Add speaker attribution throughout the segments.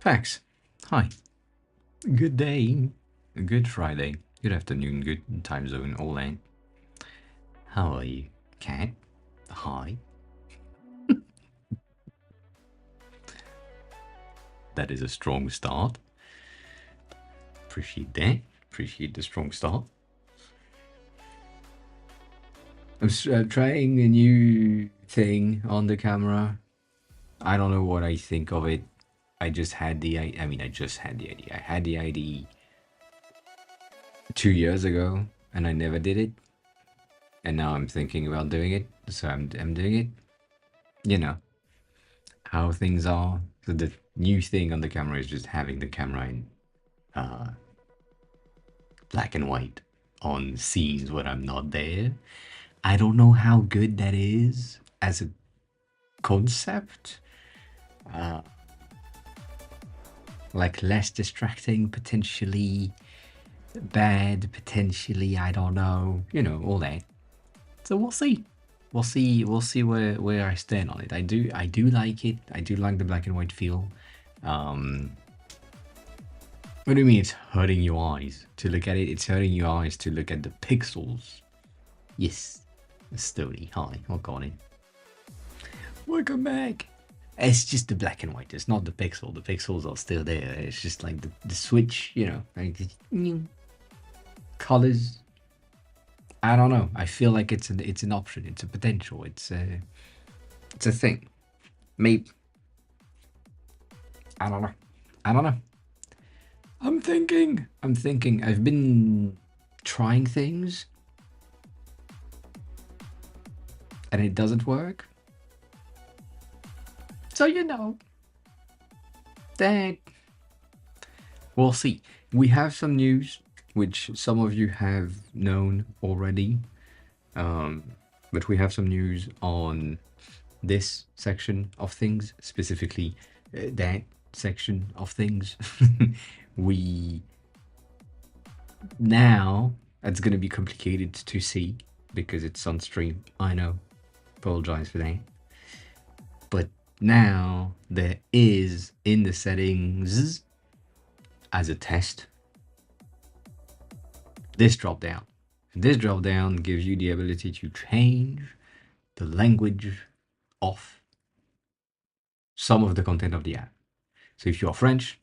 Speaker 1: Pax, hi. Good day. Good Friday. Good afternoon. Good time zone. All that. How are you, Cat? Hi. That is a strong start. Appreciate that. Appreciate the strong start. I'm trying a new thing on the camera. I don't know what I think of it. I just had the I just had the idea. I had the idea 2 years ago and I never did it. And now I'm thinking about doing it. So I'm doing it. You know how things are. So the new thing on the camera is just having the camera in uh, black and white on scenes when I'm not there. I don't know how good that is as a concept. Uh, like less distracting, potentially bad, potentially, I don't know, all that. So we'll see. We'll see where I stand on it. I do like it. I do like the black and white feel. What do you mean it's hurting your eyes to look at it? It's hurting your eyes to look at the pixels. Yes. Stony, hi, welcome in. Welcome back. It's just the black and white. It's not the pixel. The pixels are still there. It's just like the switch, like colors. I don't know. I feel like it's an option. It's a potential. It's a thing. Maybe. I don't know. I'm thinking. I've been trying things and it doesn't work. So that we'll see. We have some news which some of you have known already, but we have some news on this section of things, specifically that section of things. Now it's going to be complicated to see because it's on stream. I know, apologize for that, but now there is in the settings as a test this drop down. This drop down gives you the ability to change the language of some of the content of the app. So if you are French,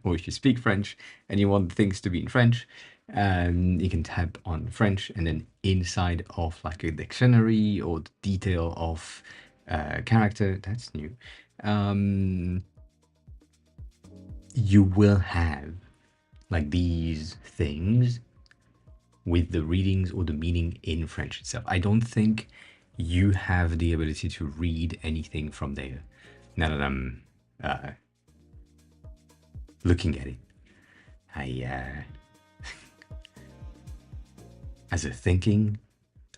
Speaker 1: or if you speak French and you want things to be in French, you can tap on French, and then inside of like a dictionary or the detail of character, that's new, you will have like these things with the readings or the meaning in French itself. I don't think you have the ability to read anything from there. Now that I'm looking at it, as a thinking,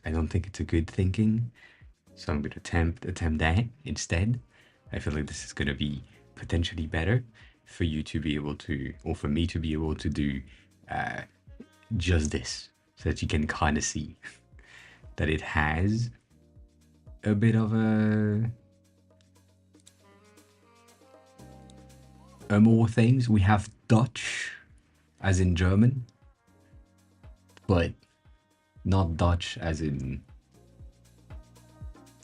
Speaker 1: I don't think it's a good thinking. So I'm gonna attempt that instead. I feel like this is gonna be potentially better for you to be able to, or for me to be able to do just this, so that you can kind of see that it has a bit of a more things. We have Dutch, as in German, but not Dutch as in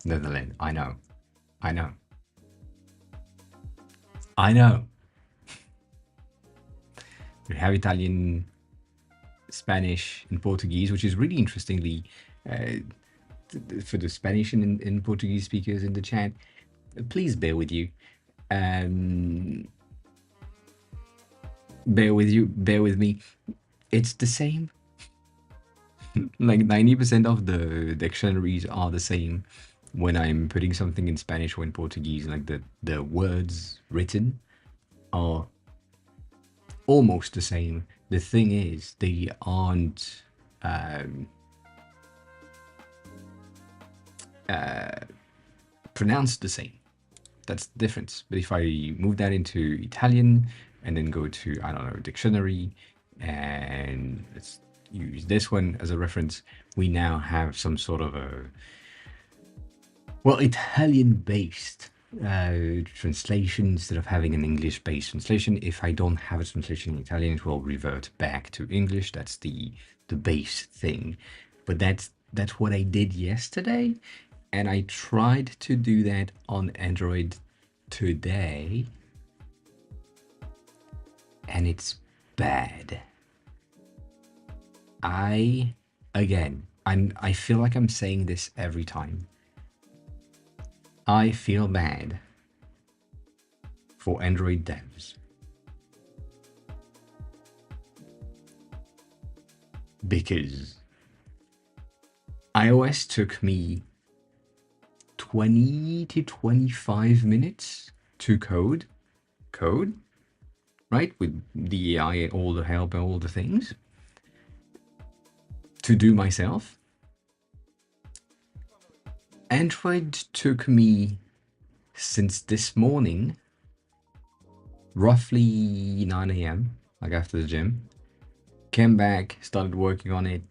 Speaker 1: Netherlands. I know. We have Italian, Spanish, and Portuguese, which is really interestingly for the Spanish and Portuguese speakers in the chat. Please bear with you. Bear with me. It's the same. Like 90% of the dictionaries are the same when I'm putting something in Spanish or in Portuguese. Like the words written are almost the same. The thing is, they aren't pronounced the same. That's the difference. But if I move that into Italian and then go to, I don't know, dictionary, and let's use this one as a reference, we now have some sort of a well, Italian-based translation instead of having an English-based translation. If I don't have a translation in Italian, it will revert back to English. That's the base thing. But that's what I did yesterday, and I tried to do that on Android today, and it's bad. I feel like I'm saying this every time. I feel bad for Android devs because iOS took me 20 to 25 minutes to code, right? With the AI, all the help, and all the things to do myself. Android took me since this morning, roughly 9 a.m., like after the gym, came back, started working on it,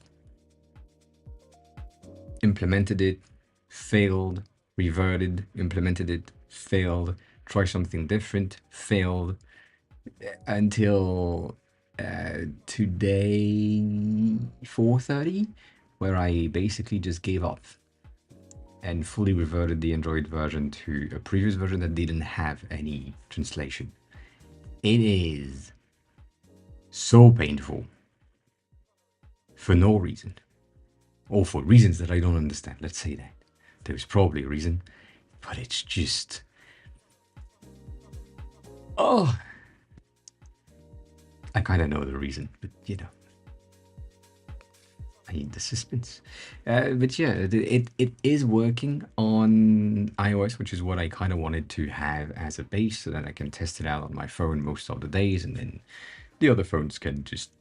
Speaker 1: implemented it, failed, reverted, implemented it, failed, try something different, failed, until today 4:30, where I basically just gave up and fully reverted the Android version to a previous version that didn't have any translation. It is so painful for no reason, or for reasons that I don't understand. Let's say that there's probably a reason, but it's just, oh, I kind of know the reason, but you know, I need the suspense. But yeah, it is working on iOS, which is what I kind of wanted to have as a base, so that I can test it out on my phone most of the days, and then the other phones can just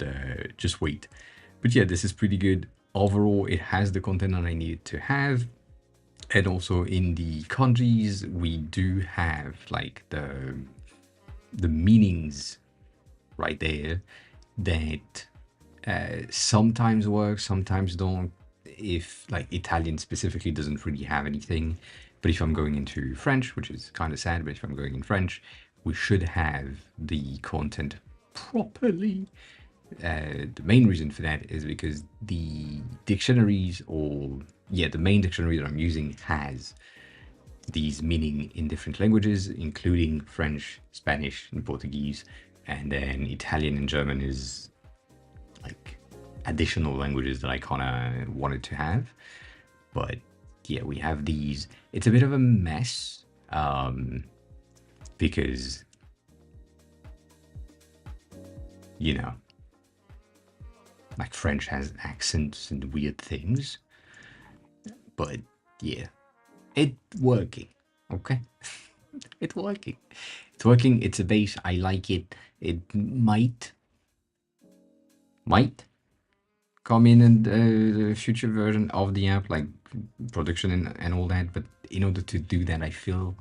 Speaker 1: wait. But yeah, this is pretty good. Overall, it has the content that I needed to have. And also in the kanjis, we do have like the meanings right there that sometimes work, sometimes don't. If like Italian specifically doesn't really have anything, but if I'm going into French, which is kind of sad, but if I'm going in French, we should have the content properly. The main reason for that is because the dictionaries, or yeah, the main dictionary that I'm using has these meaning in different languages, including French, Spanish, and Portuguese, and then Italian and German is like additional languages that I kind of wanted to have. But yeah, we have these. It's a bit of a mess because, you know, like French has accents and weird things. But yeah, it's working. Okay. It's working. It's working. It's a base. I like it. It might come in the future version of the app, like production and all that. But in order to do that, I feel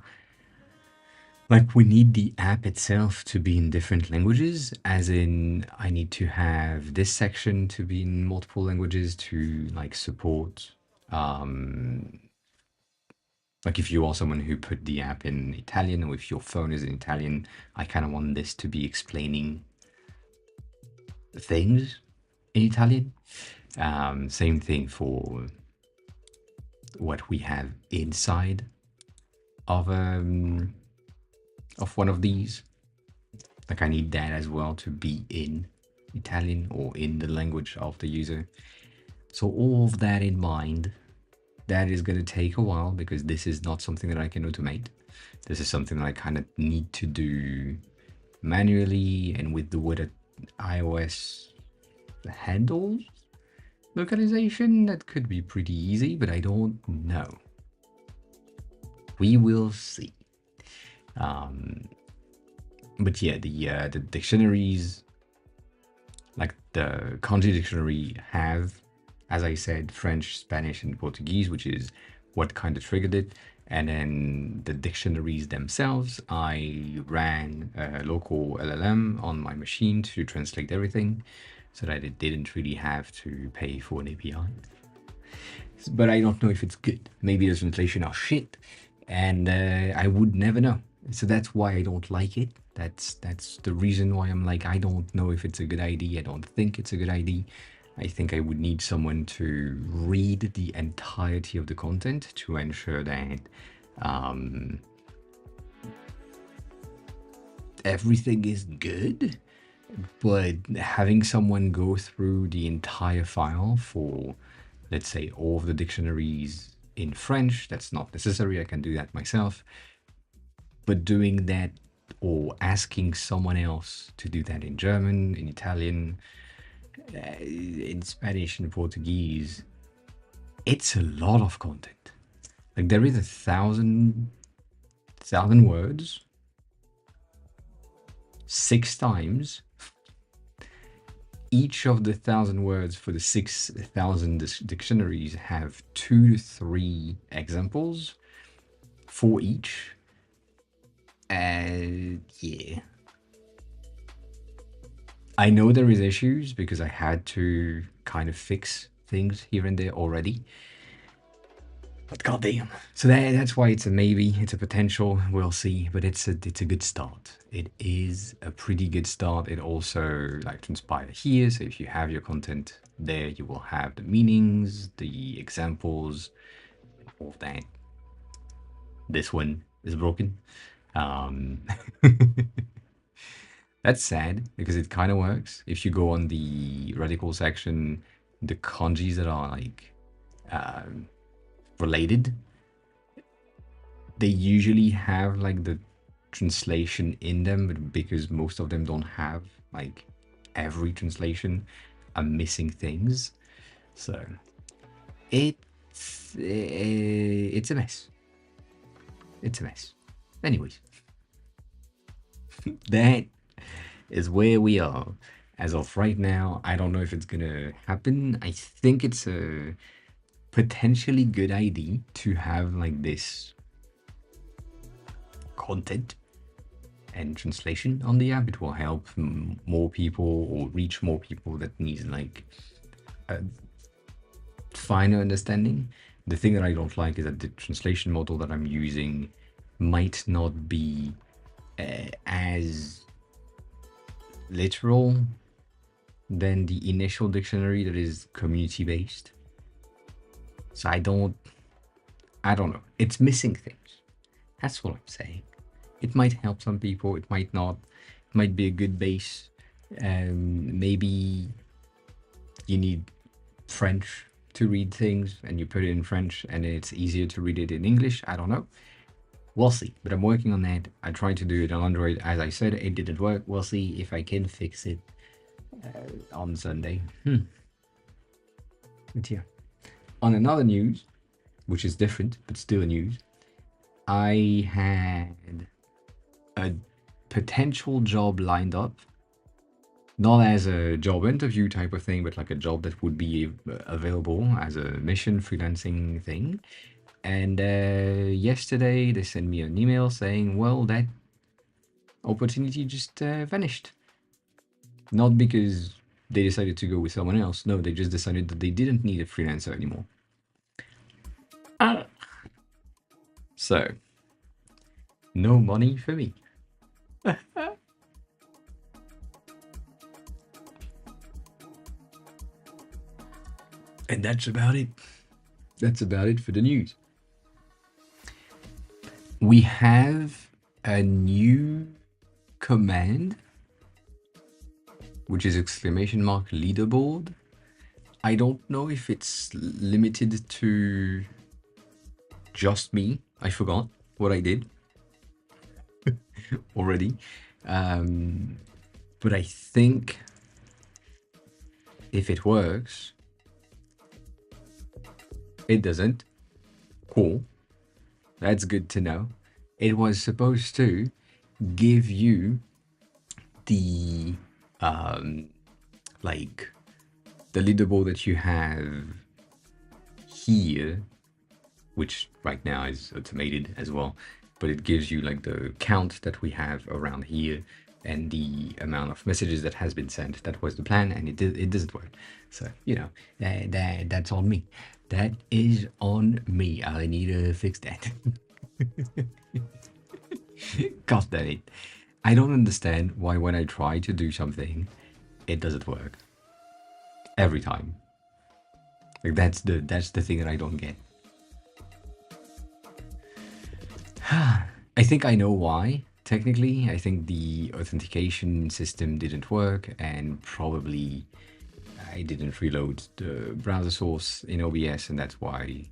Speaker 1: like we need the app itself to be in different languages, as in I need to have this section to be in multiple languages to like support like if you are someone who put the app in Italian, or if your phone is in Italian, I kind of want this to be explaining things in Italian. Same thing for what we have inside of one of these. Like I need that as well to be in Italian or in the language of the user. So all of that in mind, that is going to take a while, because this is not something that I can automate. This is something that I kind of need to do manually, and with the way that iOS handles localization, that could be pretty easy, but I don't know. We will see. But yeah, the dictionaries, like the kanji dictionary, have, as I said, French, Spanish, and Portuguese, which is what kind of triggered it. And then the dictionaries themselves, I ran a local LLM on my machine to translate everything, so that it didn't really have to pay for an API. but I don't know if it's good. Maybe the translation are shit, and I would never know. So that's why I don't like it. That's the reason why I'm like, I don't know if it's a good idea. I don't think it's a good idea. I think I would need someone to read the entirety of the content to ensure that um, everything is good. But having someone go through the entire file for, let's say, all of the dictionaries in French, that's not necessary. I can do that myself. But doing that or asking someone else to do that in German, in Italian, in Spanish and Portuguese, it's a lot of content. Like there is 1,000 words 6 times. Each of the 1,000 words for the 6,000 dictionaries have 2 to 3 examples for each. Yeah. I know there is issues because I had to kind of fix things here and there already. But goddamn. So that's why it's a maybe, it's a potential, we'll see, but it's a good start. It is a pretty good start. It also like transpires here, so if you have your content there, you will have the meanings, the examples, all of that. This one is broken. That's sad because it kind of works. If you go on the radical section, the kanjis that are like related, they usually have like the translation in them, but because most of them don't have like every translation, I'm missing things. So it's a mess. It's a mess. Anyways, that is where we are as of right now. I don't know if it's gonna happen. I think it's a potentially good idea to have like this content and translation on the app. It will help more people or reach more people that need like a finer understanding. The thing that I don't like is that the translation model that I'm using might not be as literal than the initial dictionary that is community based. So I don't know. It's missing things. That's what I'm saying. It might help some people, it might not. It might be a good base. Maybe you need French to read things and you put it in French and it's easier to read it in English. I don't know. We'll see. But I'm working on that. I tried to do it on Android. As I said, it didn't work. We'll see if I can fix it on Sunday. But yeah. On another news, which is different, but still a news, I had a potential job lined up, not as a job interview type of thing, but like a job that would be available as a mission freelancing thing. And yesterday they sent me an email saying, well, that opportunity just vanished. Not because they decided to go with someone else. No, they just decided that they didn't need a freelancer anymore. So, no money for me. And that's about it. That's about it for the news. We have a new command, which is exclamation mark leaderboard. I don't know if it's limited to just me. I forgot what I did already. But I think if it works, it doesn't. Cool. That's good to know. It was supposed to give you the like the leaderboard that you have here, which right now is automated as well, but it gives you like the count that we have around here and the amount of messages that has been sent. That was the plan, and it doesn't work. So you know that's on me. That is on me. I need to fix that. God damn it. I don't understand why when I try to do something, it doesn't work. Every time. Like that's the thing that I don't get. I think I know why. Technically, I think the authentication system didn't work, and probably I didn't reload the browser source in OBS, and that's why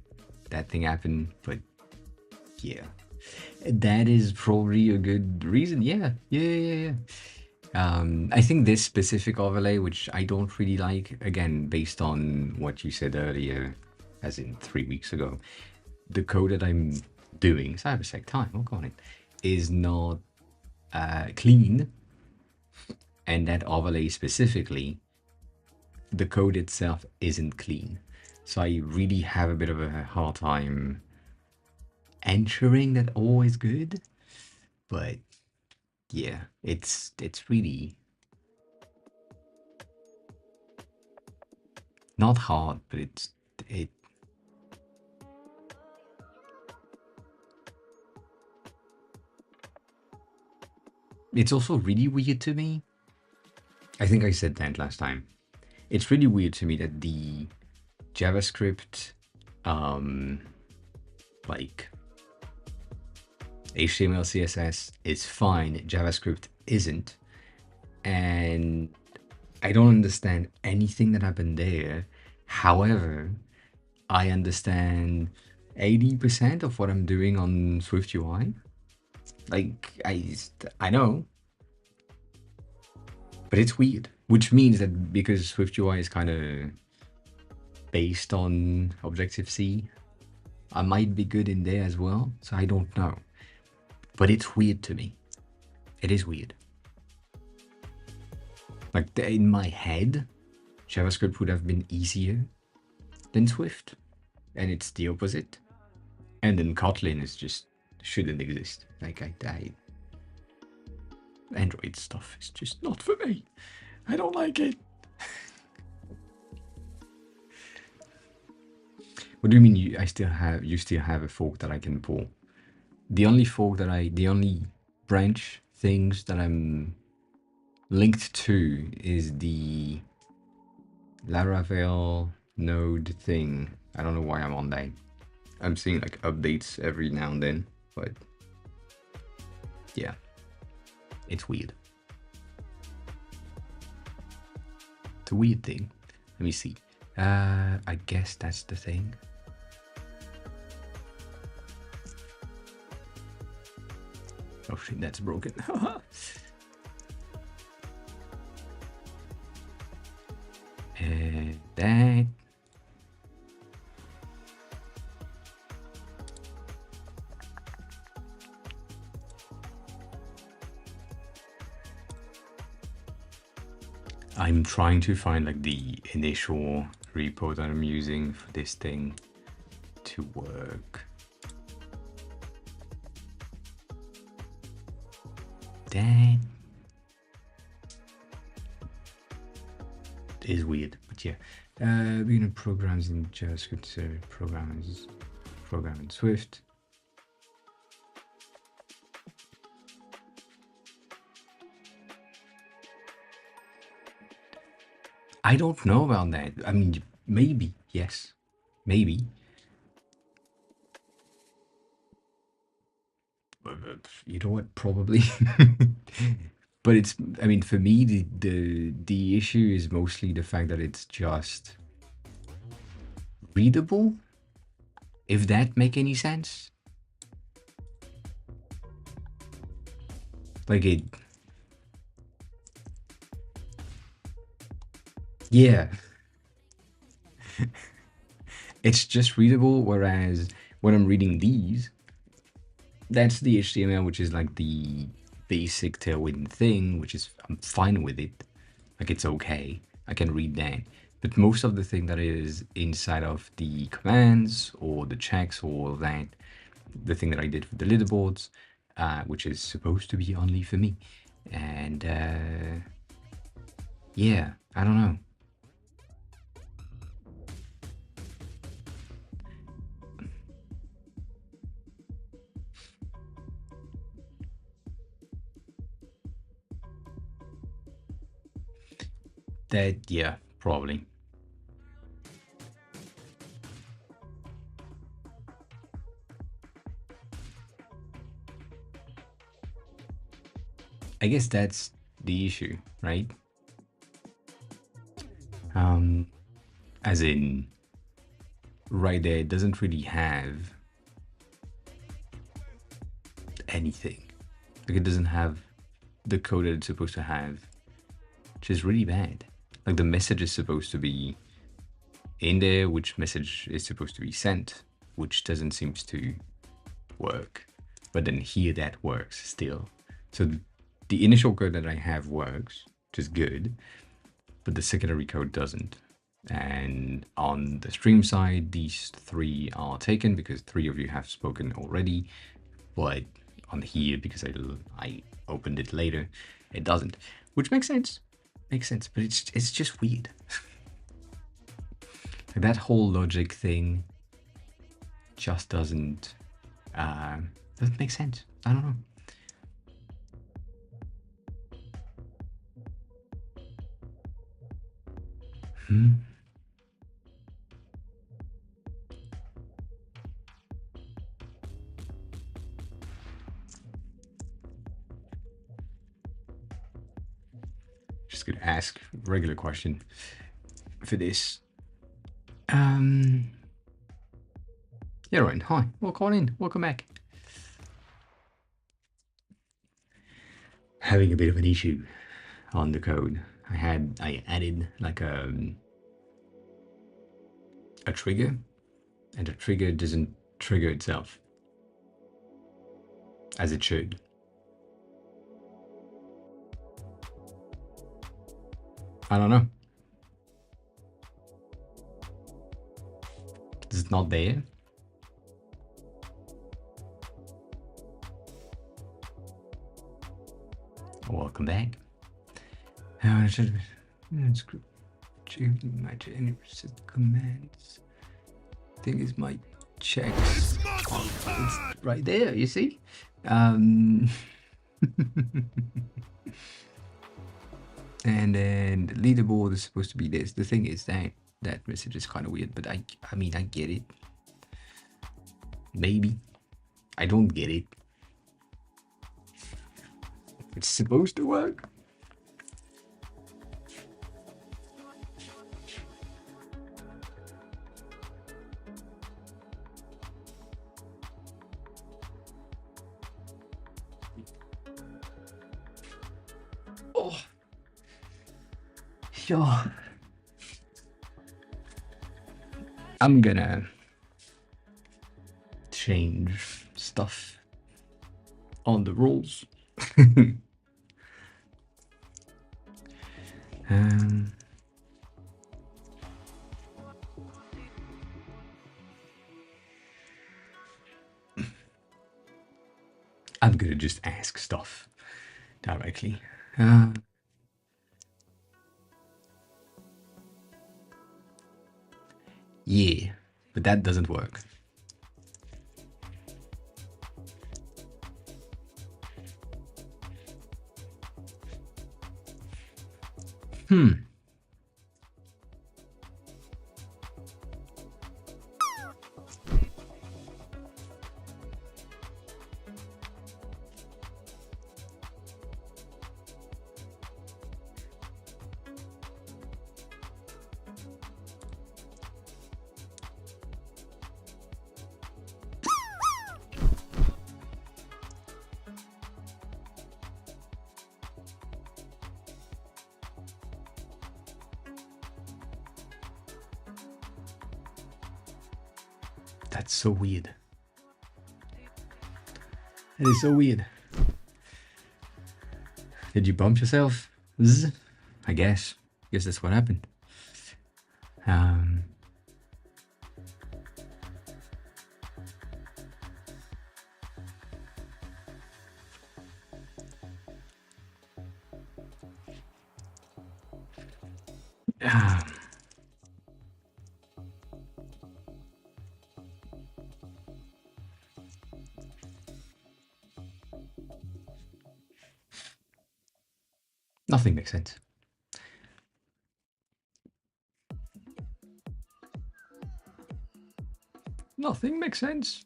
Speaker 1: that thing happened. But yeah, that is probably a good reason. Yeah. I think this specific overlay, which I don't really like, again, based on what you said earlier, as in 3 weeks ago, the code that I'm doing, cybersec time, I'll call it, is not clean. And that overlay specifically, the code itself isn't clean. So I really have a bit of a hard time ensuring that all is good. But yeah, it's really not hard, but it's also really weird to me. I think I said that last time. It's really weird to me that the JavaScript, like HTML, CSS is fine, JavaScript isn't. And I don't understand anything that happened there. However, I understand 80% of what I'm doing on Swift UI. Like, I know, but it's weird. Which means that because Swift UI is kind of based on Objective-C, I might be good in there as well. So I don't know. But it's weird to me. It is weird. Like, in my head, JavaScript would have been easier than Swift. And it's the opposite. And then Kotlin is just shouldn't exist. Like, Android stuff is just not for me. I don't like it. What do you mean you still have a fork that I can pull? The only branch things that I'm linked to is the Laravel node thing. I don't know why I'm on that. I'm seeing like updates every now and then, but yeah, it's weird. It's a weird thing. Let me see. I guess that's the thing. Oh shit, that's broken. And that. I'm trying to find like the initial repo that I'm using for this thing to work. That is weird, but yeah. We're gonna programs in JavaScript, program in Swift. I don't know about that. I mean, maybe, yes. Maybe. You know what? Probably. But it's, I mean, for me, the issue is mostly the fact that it's just readable, if that make any sense. Like it, yeah. It's just readable, whereas when I'm reading these, that's the HTML, which is like the basic Tailwind thing, which is, I'm fine with it. Like it's okay, I can read that. But most of the thing that is inside of the commands or the checks or that, the thing that I did for the leaderboards, which is supposed to be only for me. And yeah, I don't know. That, yeah, probably. I guess that's the issue, right? Um, as in, right there, it doesn't really have anything. Like, it doesn't have the code that it's supposed to have, which is really bad. Like, the message is supposed to be in there, which message is supposed to be sent, which doesn't seem to work. But then here that works still. So the initial code that I have works, which is good, but the secondary code doesn't. And on the stream side, these three are taken because 3 of you have spoken already. But on here, because I opened it later, it doesn't, which makes sense. Makes sense, but it's just weird. That whole logic thing just doesn't make sense. I don't know. Just gonna ask a regular question for this. Yeah, Ryan. Hi. Welcome on in. Welcome back. Having a bit of an issue on the code. I added like a trigger, and the trigger doesn't trigger itself as it should. I don't know. It's not there. Welcome back. I should have my commands. Thing is my checks. It's right there, you see? And then the leaderboard is supposed to be this. The thing is that message is kind of weird, but I mean, I get it. Maybe. I don't get it. It's supposed to work. Oh. Yeah. I'm gonna change stuff on the rules. I'm gonna just ask stuff directly. Yeah, but that doesn't work. That's so weird. That is so weird. Did you bump yourself? Zzz? I guess. Guess that's what happened. Nothing makes sense. Nothing makes sense.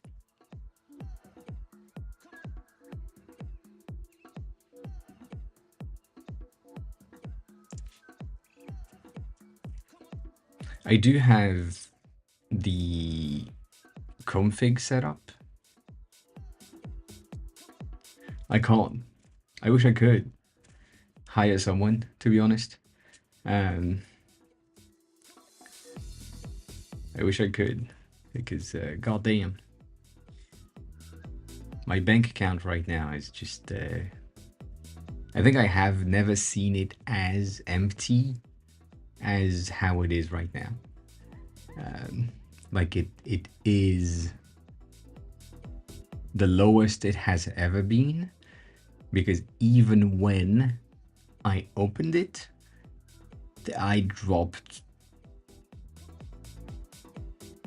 Speaker 1: I do have the config set up. I can't. I wish I could hire someone, to be honest. I wish I could, because goddamn, my bank account right now is just. I think I have never seen it as empty as how it is right now. Like it is the lowest it has ever been, because even when I opened it, I dropped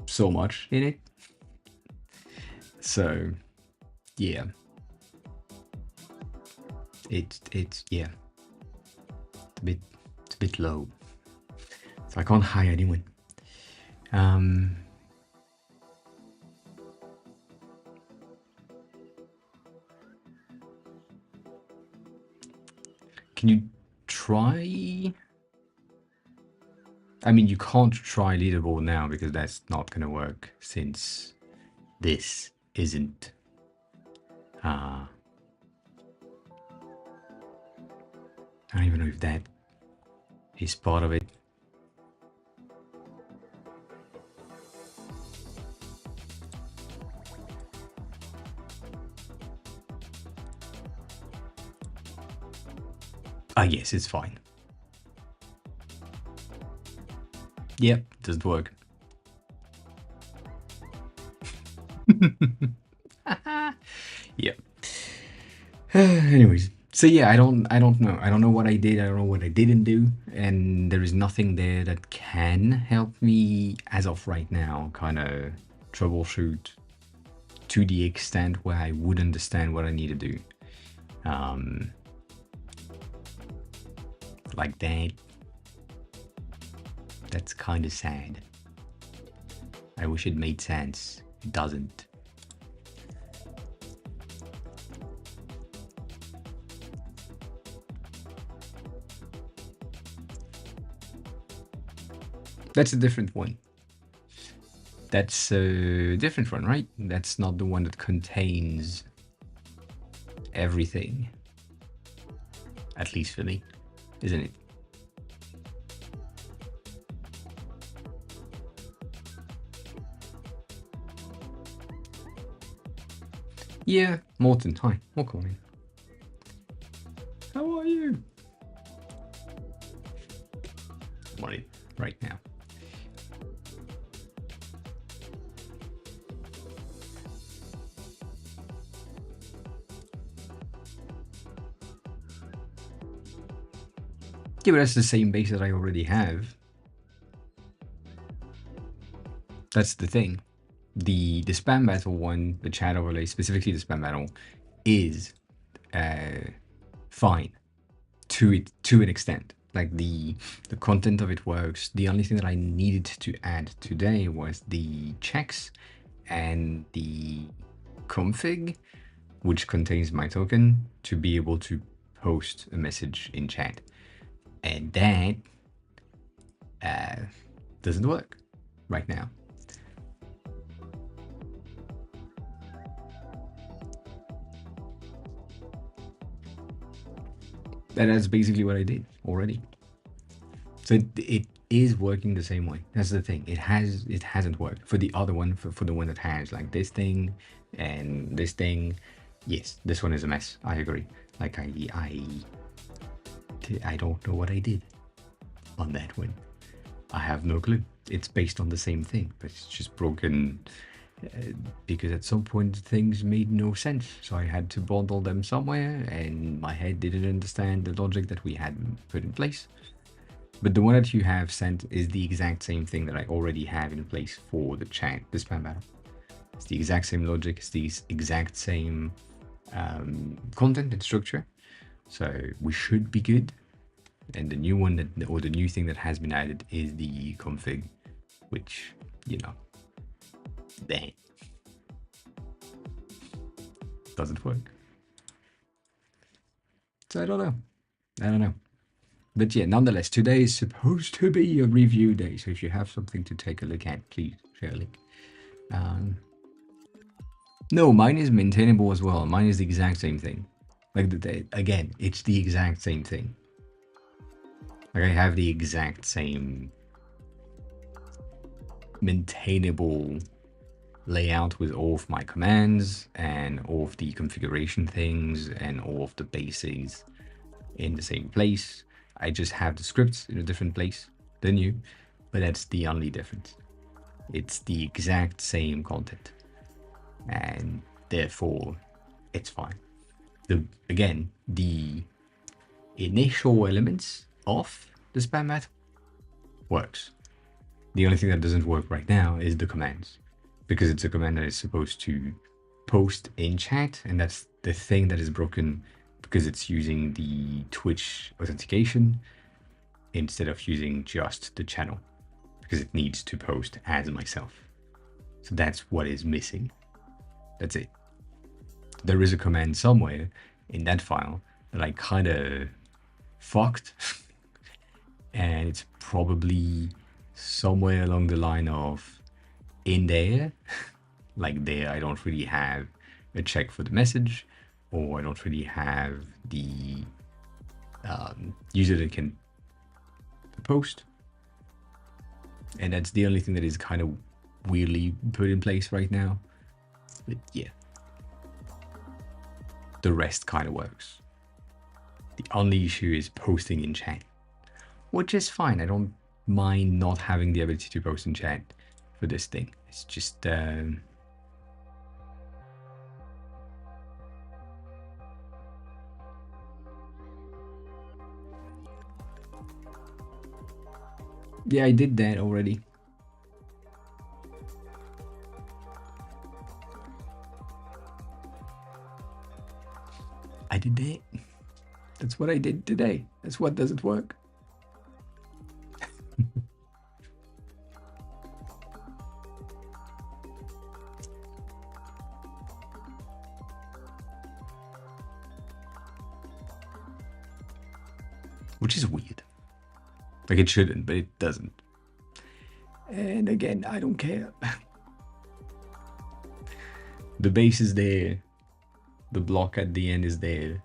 Speaker 1: so much in it. So yeah, it's yeah, it's a bit low. So I can't hire anyone. Can you try? I mean, you can't try leaderboard now because that's not gonna work, since this isn't. I don't even know if that is part of it. Yes, it's fine. Yep, doesn't work. Yep. Anyways, so yeah, I don't know. I don't know what I did. I don't know what I didn't do, and there is nothing there that can help me as of right now. Kind of troubleshoot to the extent where I would understand what I need to do. Like that. That's kind of sad. I wish it made sense. It doesn't. That's a different one. That's a different one, right? That's not the one that contains everything. At least for me, isn't it? Yeah, Morton. Hi, welcome. How are you? I'm on it right now. Yeah, but that's the same base that I already have. That's the thing. The spam battle one, the chat overlay, specifically the spam battle, is fine to an extent. Like the content of it works. The only thing that I needed to add today was the checks and the config, which contains my token, to be able to post a message in chat. And that doesn't work right now. And that's basically what I did already. So it is working the same way. That's the thing. It hasn't worked for the other one, for the one that has like this thing and this thing. Yes, this one is a mess. I agree. Like I don't know what I did on that one. I have no clue. It's based on the same thing, but it's just broken because at some point things made no sense. So I had to bundle them somewhere, and my head didn't understand the logic that we had put in place. But the one that you have sent is the exact same thing that I already have in place for the chat, the spam battle. It's the exact same logic. It's the exact same content and structure. So we should be good. And the new one or the new thing that has been added is the config, which, you know, Then doesn't work. So I don't know. But yeah, nonetheless, today is supposed to be a review day. So if you have something to take a look at, please share a link. No, mine is maintainable as well. Mine is the exact same thing. Like, again, it's the exact same thing. Like, I have the exact same maintainable layout with all of my commands and all of the configuration things and all of the basics in the same place. I just have the scripts in a different place than you, but that's the only difference. It's the exact same content, and therefore it's fine. Again, the initial elements of the spam math works. The only thing that doesn't work right now is the commands, because it's a command that is supposed to post in chat, and that's the thing that is broken because it's using the Twitch authentication instead of using just the channel, because it needs to post as myself. So that's what is missing. That's it. There is a command somewhere in that file that I kind of fucked, and it's probably somewhere along the line of in there. Like there, I don't really have a check for the message, or I don't really have the user that can post. And that's the only thing that is kind of weirdly put in place right now. But yeah, the rest kind of works. The only issue is posting in chat, which is fine. I don't mind not having the ability to post in chat for this thing. It's just yeah, I did that already. I did that. That's what I did today. That's what doesn't work. Which is weird. Like it shouldn't, but it doesn't. And again, I don't care. The base is there. The block at the end is there.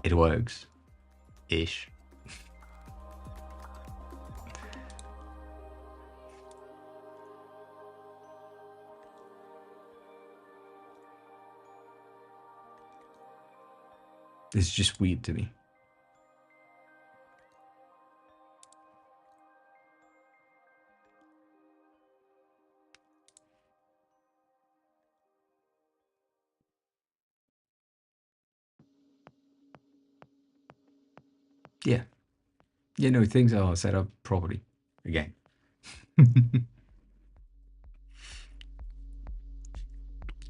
Speaker 1: It works. Ish. It's just weird to me. Yeah. You know, things are set up properly. Again. I'm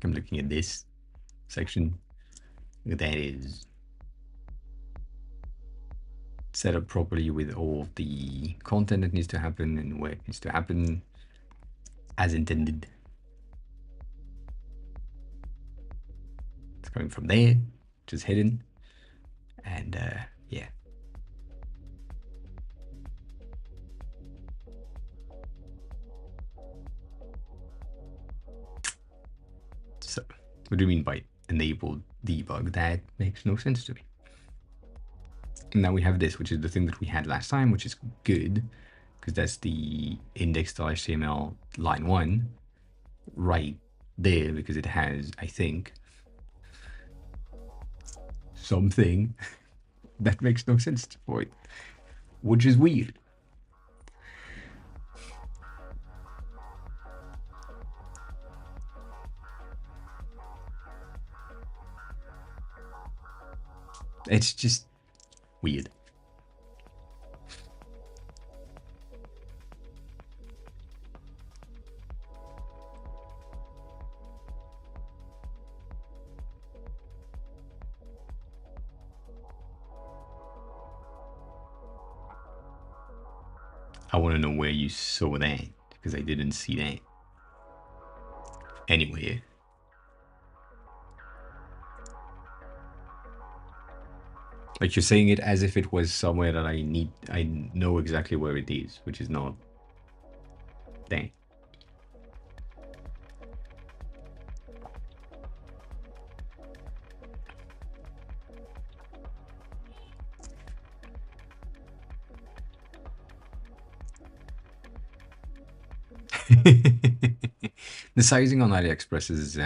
Speaker 1: looking at this section. That is set up properly with all the content that needs to happen and where it needs to happen as intended. It's coming from there, just hidden. And yeah. So, what do you mean by enabled debug? That makes no sense to me. And now we have this, which is the thing that we had last time, which is good, because that's the index.html line 1 right there, because it has, I think, something that makes no sense for it, which is weird. It's just weird. I want to know where you saw that, because I didn't see that. anywhere. Like you're saying it as if it was somewhere that I know exactly where it is, which is not. Dang. The sizing on AliExpress is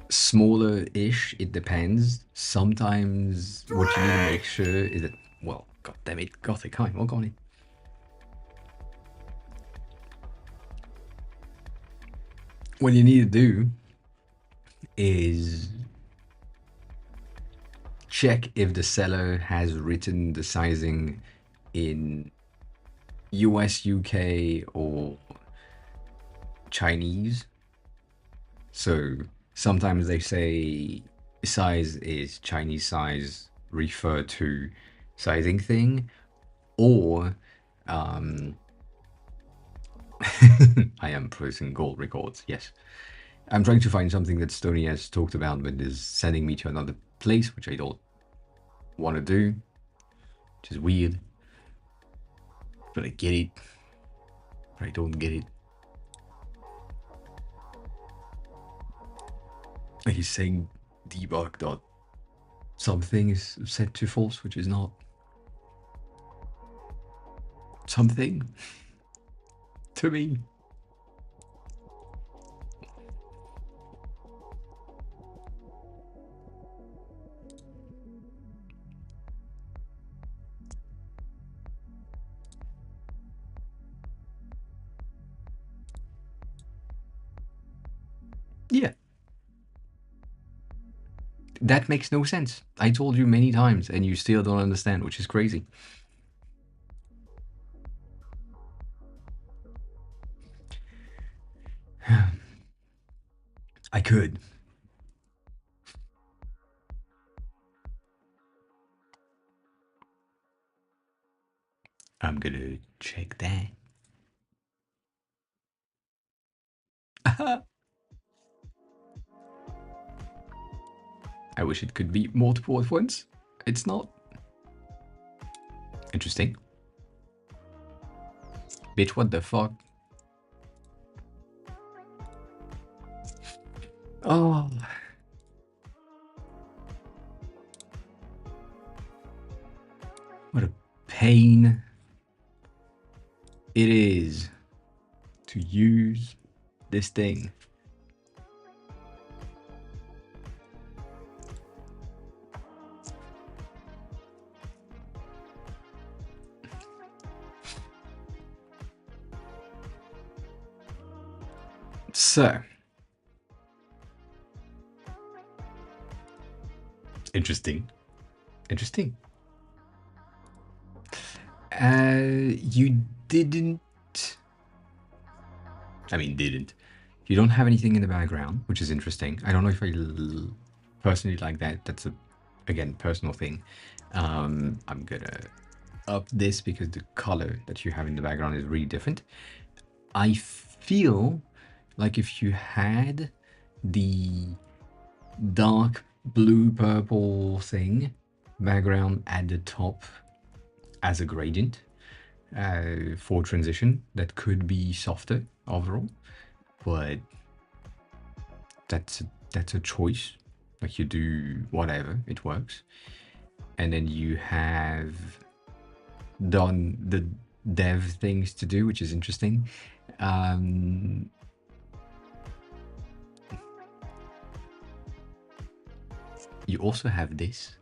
Speaker 1: smaller-ish. It depends. Sometimes what you need to make sure is that, well, god damn it, Gothic, hi, welcome on in. What you need to do is check if the seller has written the sizing in US, UK, or Chinese. So sometimes they say size is Chinese size, refer to sizing thing, or I am producing gold records, yes. I'm trying to find something that Stony has talked about, but is sending me to another place, which I don't want to do, which is weird. But I get it. But I don't get it. He's saying debug dot something is set to false, which is not something to me. Yeah. That makes no sense. I told you many times and you still don't understand, which is crazy. I could. I'm gonna check that. I wish it could be multiple at once. It's not. Interesting. Bitch, what the fuck? Oh. What a pain it is to use this thing. So, interesting. Interesting. You didn't. I mean, didn't. You don't have anything in the background, which is interesting. I don't know if I personally like that. That's a, again, personal thing. I'm gonna up this because the color that you have in the background is really different. I feel like if you had the dark blue purple thing background at the top as a gradient for transition, that could be softer overall, but that's a choice. Like you do whatever, it works. And then you have done the dev things to do, which is interesting. You also have this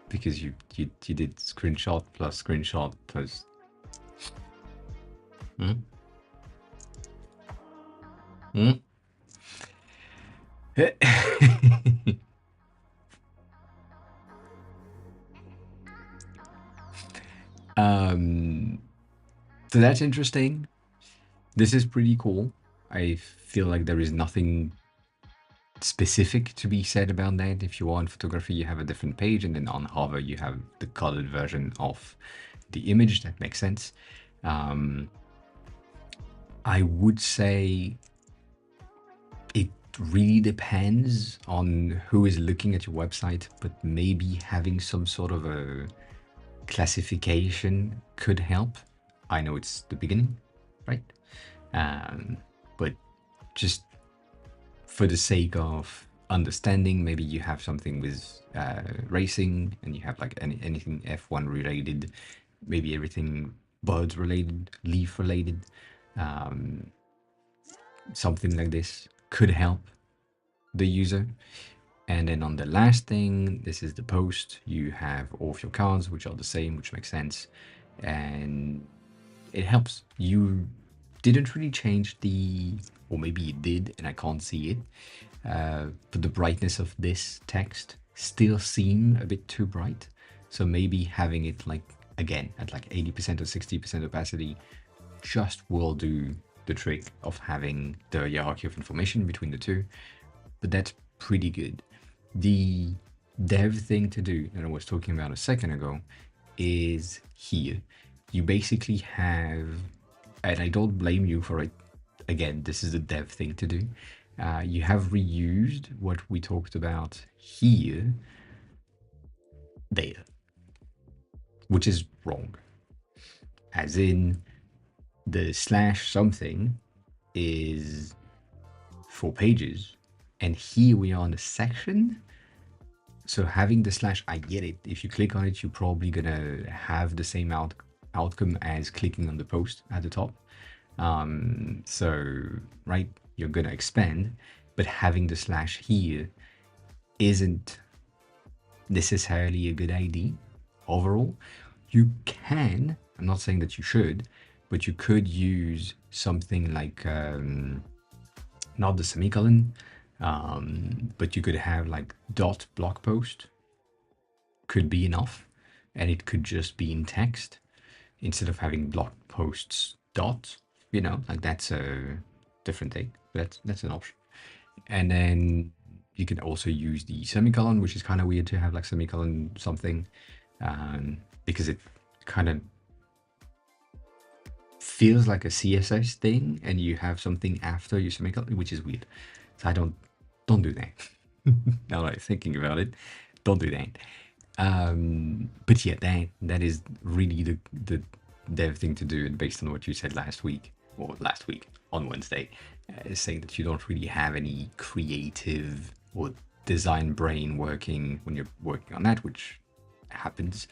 Speaker 1: because you did screenshot plus screenshot plus. Hmm? Hmm? So that's interesting. This is pretty cool. I feel like there is nothing specific to be said about that. If you are in photography, you have a different page, and then on Hover, you have the colored version of the image. That makes sense. I would say it really depends on who is looking at your website, but maybe having some sort of a classification could help. I know it's the beginning, right? But just for the sake of understanding, maybe you have something with racing and you have like anything F1 related, maybe everything birds related, leaf related, something like this could help the user. And then on the last thing, this is the post. You have all of your cards, which are the same, which makes sense. And it helps. You didn't really change or maybe you did, and I can't see it. But the brightness of this text still seem a bit too bright. So maybe having it like, again, at like 80% or 60% opacity just will do the trick of having the hierarchy of information between the two. But that's pretty good. The dev thing to do that I was talking about a second ago is here. You basically have, and I don't blame you for it. Again, this is the dev thing to do. You have reused what we talked about here, there, which is wrong. As in, the slash something is 4 pages, and here we are in the section. So having the slash, I get it. If you click on it, you're probably gonna have the same outcome as clicking on the post at the top. So, right, you're gonna expand, but having the slash here isn't necessarily a good idea overall. You can, I'm not saying that you should, but you could use something like, not the semicolon, but you could have like dot blog post could be enough, and it could just be in text instead of having blog posts dot, like that's a different thing. That's an option. And then you can also use the semicolon, which is kind of weird to have like semicolon something, because it kind of feels like a CSS thing, and you have something after your semicolon, which is weird. So I don't do that. Now that I'm thinking about it, don't do that. But yeah, that is really the dev thing to do. And based on what you said last week on Wednesday, saying that you don't really have any creative or design brain working when you're working on that, which happens.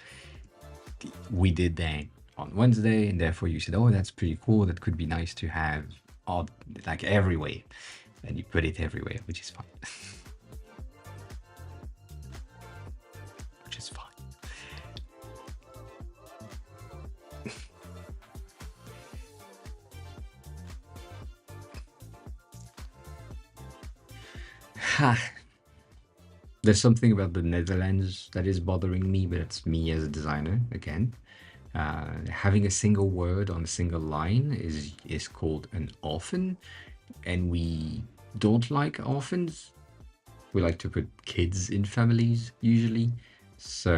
Speaker 1: We did that on Wednesday, and therefore you said, "Oh, that's pretty cool. That could be nice to have, all like everywhere," and you put it everywhere, which is fine. Which is fine. Ha. There's something about the Netherlands that is bothering me, but it's me as a designer again. Having a single word on a single line is called an orphan, and we don't like orphans. We like to put kids in families usually, so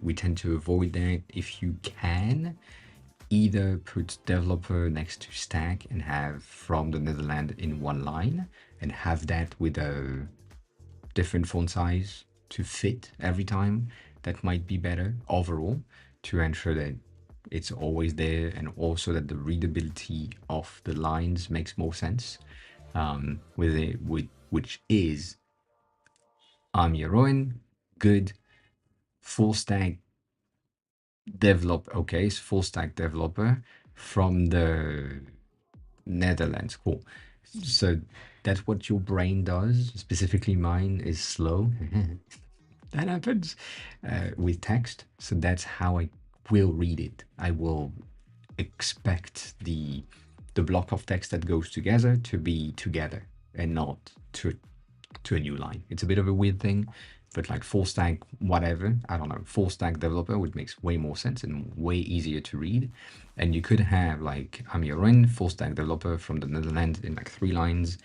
Speaker 1: we tend to avoid that. If you can, either put developer next to stack and have from the Netherlands in one line, and have that with a different font size to fit every time. That might be better overall, to ensure that it's always there, and also that the readability of the lines makes more sense, which is I'm Jeroen, good, full stack developer. Okay, so full stack developer from the Netherlands. Cool. So that's what your brain does. Specifically, mine is slow. That happens with text. So that's how I will read it. I will expect the block of text that goes together to be together and not to a new line. It's a bit of a weird thing, but like full stack, whatever, I don't know, full stack developer, which makes way more sense and way easier to read. And you could have like I'm Jeroen, full stack developer from the Netherlands in like 3 lines.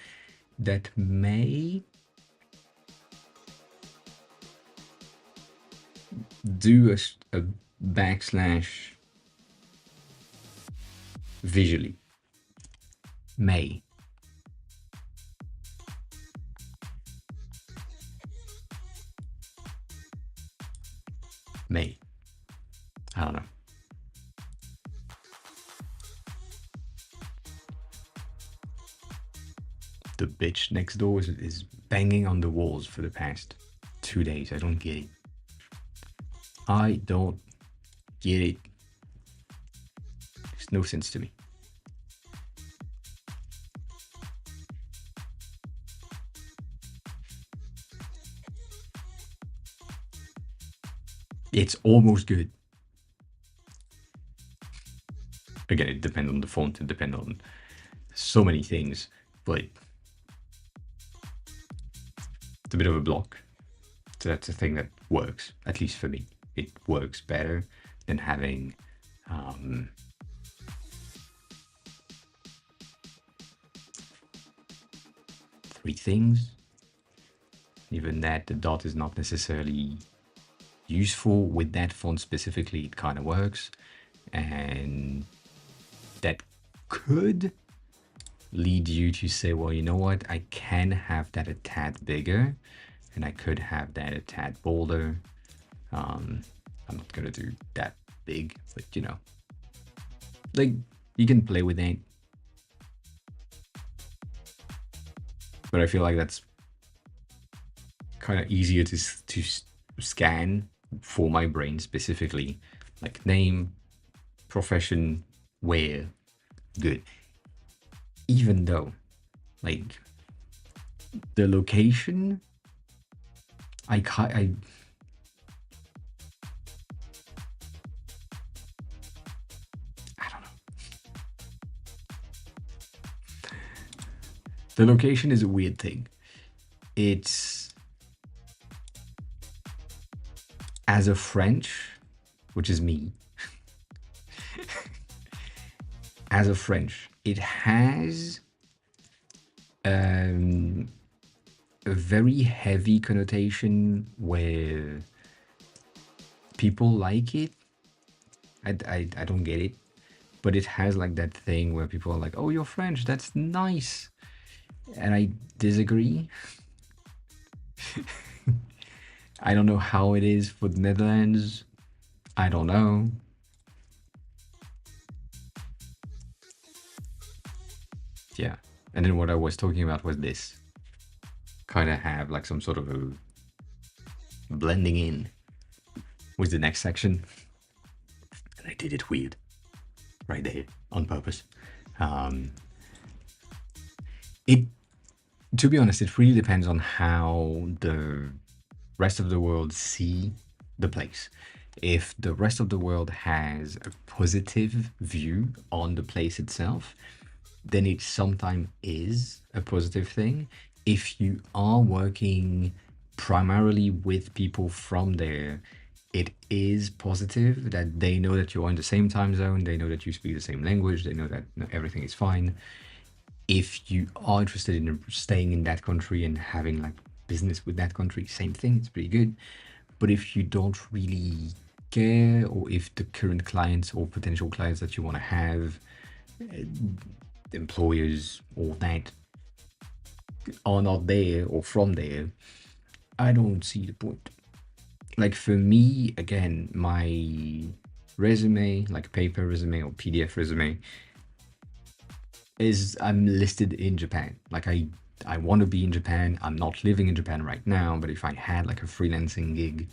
Speaker 1: That may do a backslash visually. May. May. I don't know. The bitch next door is banging on the walls for the past 2 days. I don't get it. I don't get it. Makes no sense to me. It's almost good. Again, it depends on the font, it depends on so many things, but it's a bit of a block. So that's a thing that works, at least for me. It works better than having 3 things. Even that, the dot is not necessarily useful. With that font specifically, it kind of works. And that could lead you to say, well, you know what, I can have that a tad bigger, and I could have that a tad bolder. I'm not gonna do that big, but you know, like, you can play with that. But I feel like that's kind of easier to scan for my brain specifically, like name, profession, where, good. Even though, like, the location, I don't know. The location is a weird thing. It's as a French, which is me. As a French, it has a very heavy connotation where people like it. I don't get it, but it has like that thing where people are like, oh, you're French, that's nice. And I disagree. I don't know how it is for the Netherlands. I don't know. Yeah. And then what I was talking about was this. Kind of have like some sort of a blending in with the next section. And I did it weird. Right there. On purpose. To be honest, it really depends on how the rest of the world see the place. If the rest of the world has a positive view on the place itself, then it sometimes is a positive thing. If you are working primarily with people from there, it is positive that they know that you're in the same time zone, they know that you speak the same language, they know that everything is fine. If you are interested in staying in that country and having like business with that country, same thing, it's pretty good. But if you don't really care, or if the current clients or potential clients that you want to have, employers, all that, are not there or from there, I don't see the point. Like for me, again, my resume, like paper resume or PDF resume, is I'm listed in Japan. Like I want to be in Japan. I'm not living in Japan right now, but if I had like a freelancing gig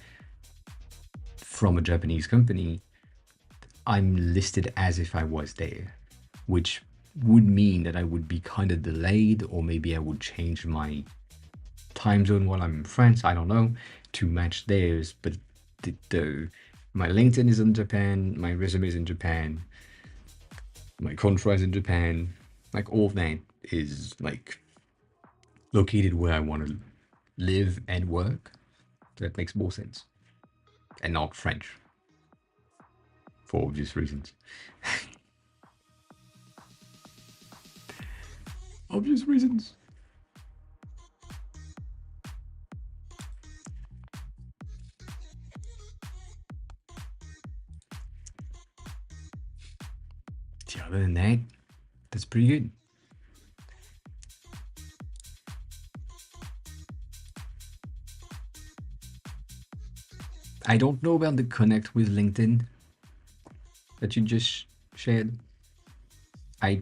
Speaker 1: from a Japanese company, I'm listed as if I was there, which would mean that I would be kind of delayed, or maybe I would change my time zone while I'm in France, I don't know, to match theirs. But my LinkedIn is in Japan, my resume is in Japan, my contract is in Japan, like all of that is like located where I want to live and work. So that makes more sense. And not French, for obvious reasons. Obvious reasons. Yeah, other than that, that's pretty good. I don't know about the connect with LinkedIn that you just shared. I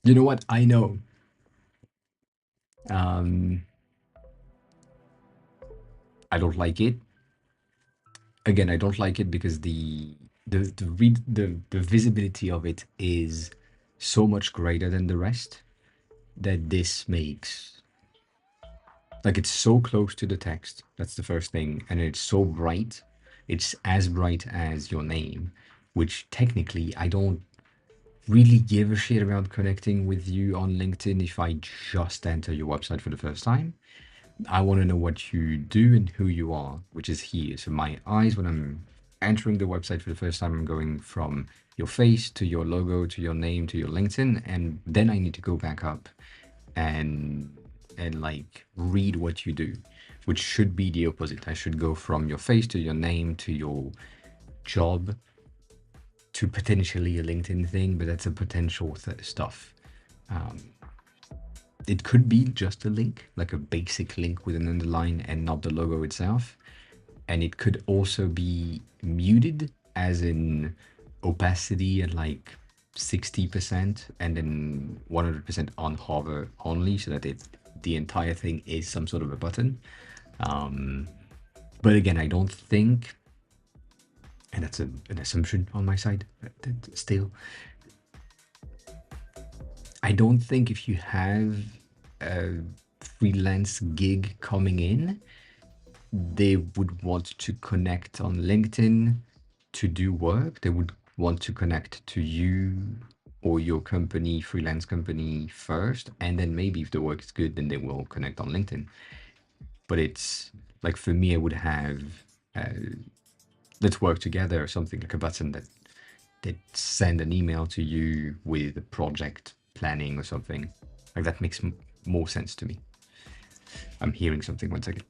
Speaker 1: You know what? I know. Um, I don't like it. Again, I don't like it because the visibility of it is so much greater than the rest that this makes, like, it's so close to the text. That's the first thing, and it's so bright. It's as bright as your name, which technically I don't really give a shit about connecting with you on LinkedIn if I just enter your website for the first time. I want to know what you do and who you are, which is here. So my eyes, when I'm entering the website for the first time, I'm going from your face to your logo to your name to your LinkedIn, and then I need to go back up and like read what you do, which should be the opposite. I should go from your face to your name to your job to potentially a LinkedIn thing, but that's a potential stuff. It could be just a link, like a basic link with an underline and not the logo itself. And it could also be muted, as in opacity at like 60% and then 100% on hover only, so that the entire thing is some sort of a button. But again, I don't think, and that's an assumption on my side, still, I don't think if you have a freelance gig coming in, they would want to connect on LinkedIn to do work. They would want to connect to you or your company, freelance company first. And then maybe if the work is good, then they will connect on LinkedIn. But it's like, for me, I would have let's work together, or something like a button that send an email to you with a project planning or something. Like, that makes more sense to me. I'm hearing something. 1 second.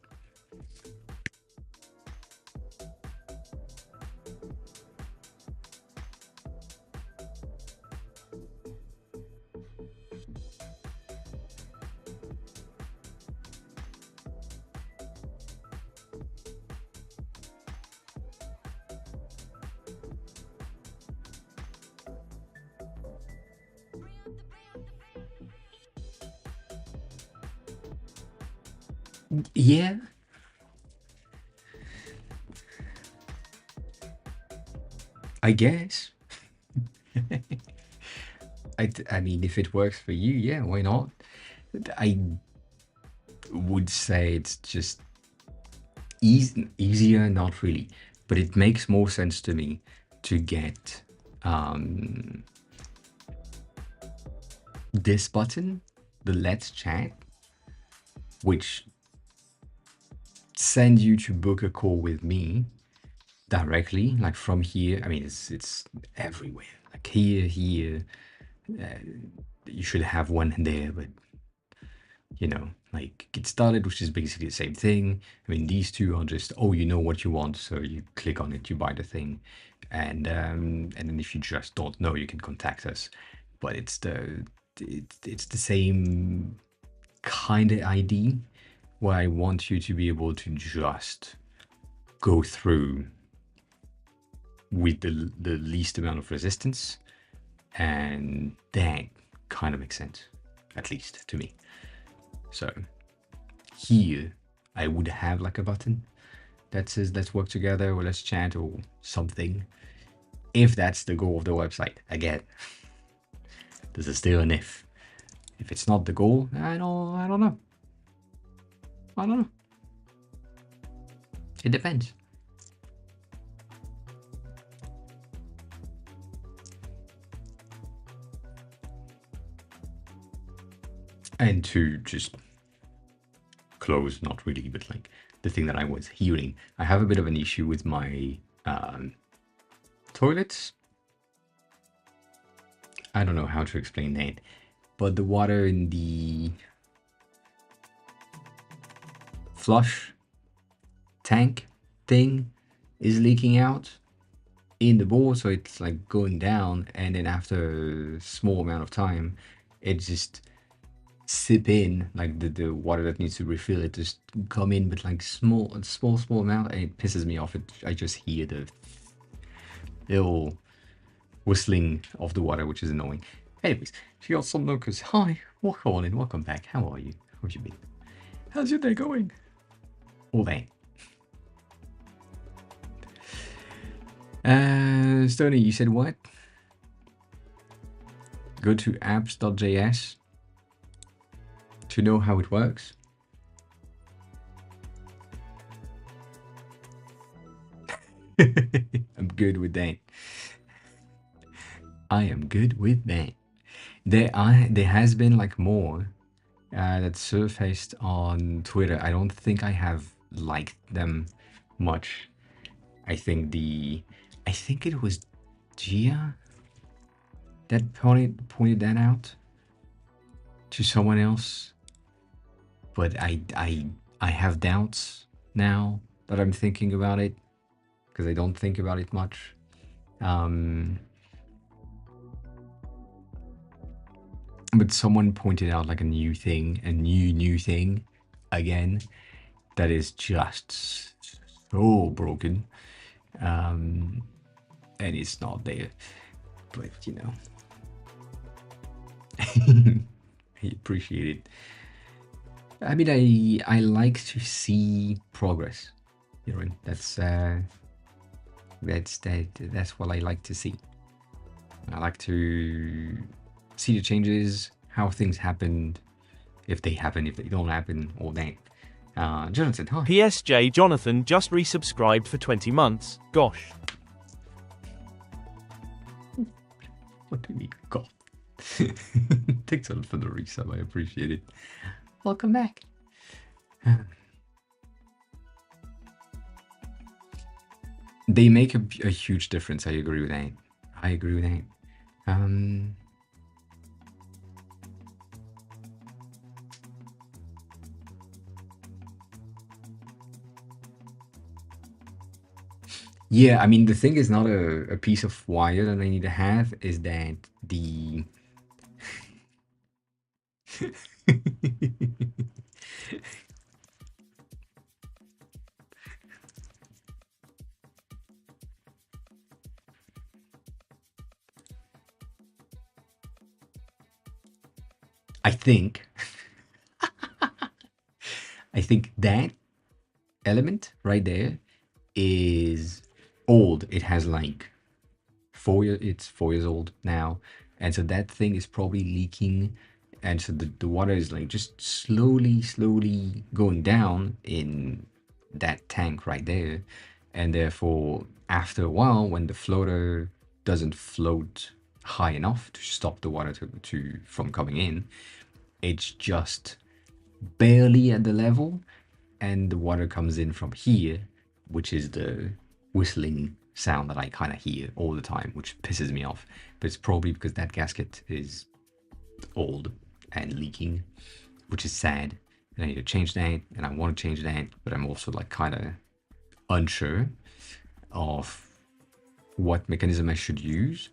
Speaker 1: Yeah, I guess. I mean, if it works for you, yeah, why not? I would say it's just easier, not really, but it makes more sense to me to get this button, the Let's Chat, which send you to book a call with me directly, like from here. I mean, it's everywhere. Like here. You should have one there, but like Get Started, which is basically the same thing. I mean, these two are just, oh, you know what you want, so you click on it, you buy the thing, and then if you just don't know, you can contact us. But it's the same kind of ID, where I want you to be able to just go through with the least amount of resistance, and that kind of makes sense, at least to me. So here I would have like a button that says let's work together or let's chat or something, if that's the goal of the website. Again, this is still an if. If it's not the goal, I don't know. It depends. And to just close, not really, but like the thing that I was hearing, I have a bit of an issue with my toilets. I don't know how to explain that, but the water in the flush tank thing is leaking out in the bowl, so it's like going down, and then after a small amount of time, it just sip in, like the water that needs to refill it just come in, but like small amount, and it pisses me off. I just hear the little whistling of the water, which is annoying. Anyways, she got some locusts. Hi, welcome on in, welcome back. How are you? How's you been? How's your day going? All day. Stoney, you said what? Go to apps.js to know how it works. I'm good with that. I am good with that. There has been like more that surfaced on Twitter. I don't think I have liked them much. I think it was Gia that pointed that out to someone else. But I have doubts now that I'm thinking about it, because I don't think about it much. But someone pointed out like a new thing again, that is just so broken. And it's not there. But you know. I appreciate it. I mean, I like to see progress. You know, that's what I like to see. I like to see the changes, how things happened, if they happen, if they don't happen, all that. Jonathan, hi.
Speaker 2: PSJ Jonathan just resubscribed for 20 months. Gosh.
Speaker 1: What do you mean, God? Thanks a lot for the resub, I appreciate it. Welcome back. They make a huge difference. I agree with that. Yeah, I mean, the thing is not a piece of wire that I need to have, is that the... I think that element right there is old. It has like it's 4 years old now, and so that thing is probably leaking, and so the water is like just slowly going down in that tank right there, and therefore after a while, when the floater doesn't float high enough to stop the water from coming in, it's just barely at the level, and the water comes in from here, which is the whistling sound that I kind of hear all the time, which pisses me off. But it's probably because that gasket is old and leaking, which is sad, and I need to change that, and I want to change that, but I'm also like kind of unsure of what mechanism I should use.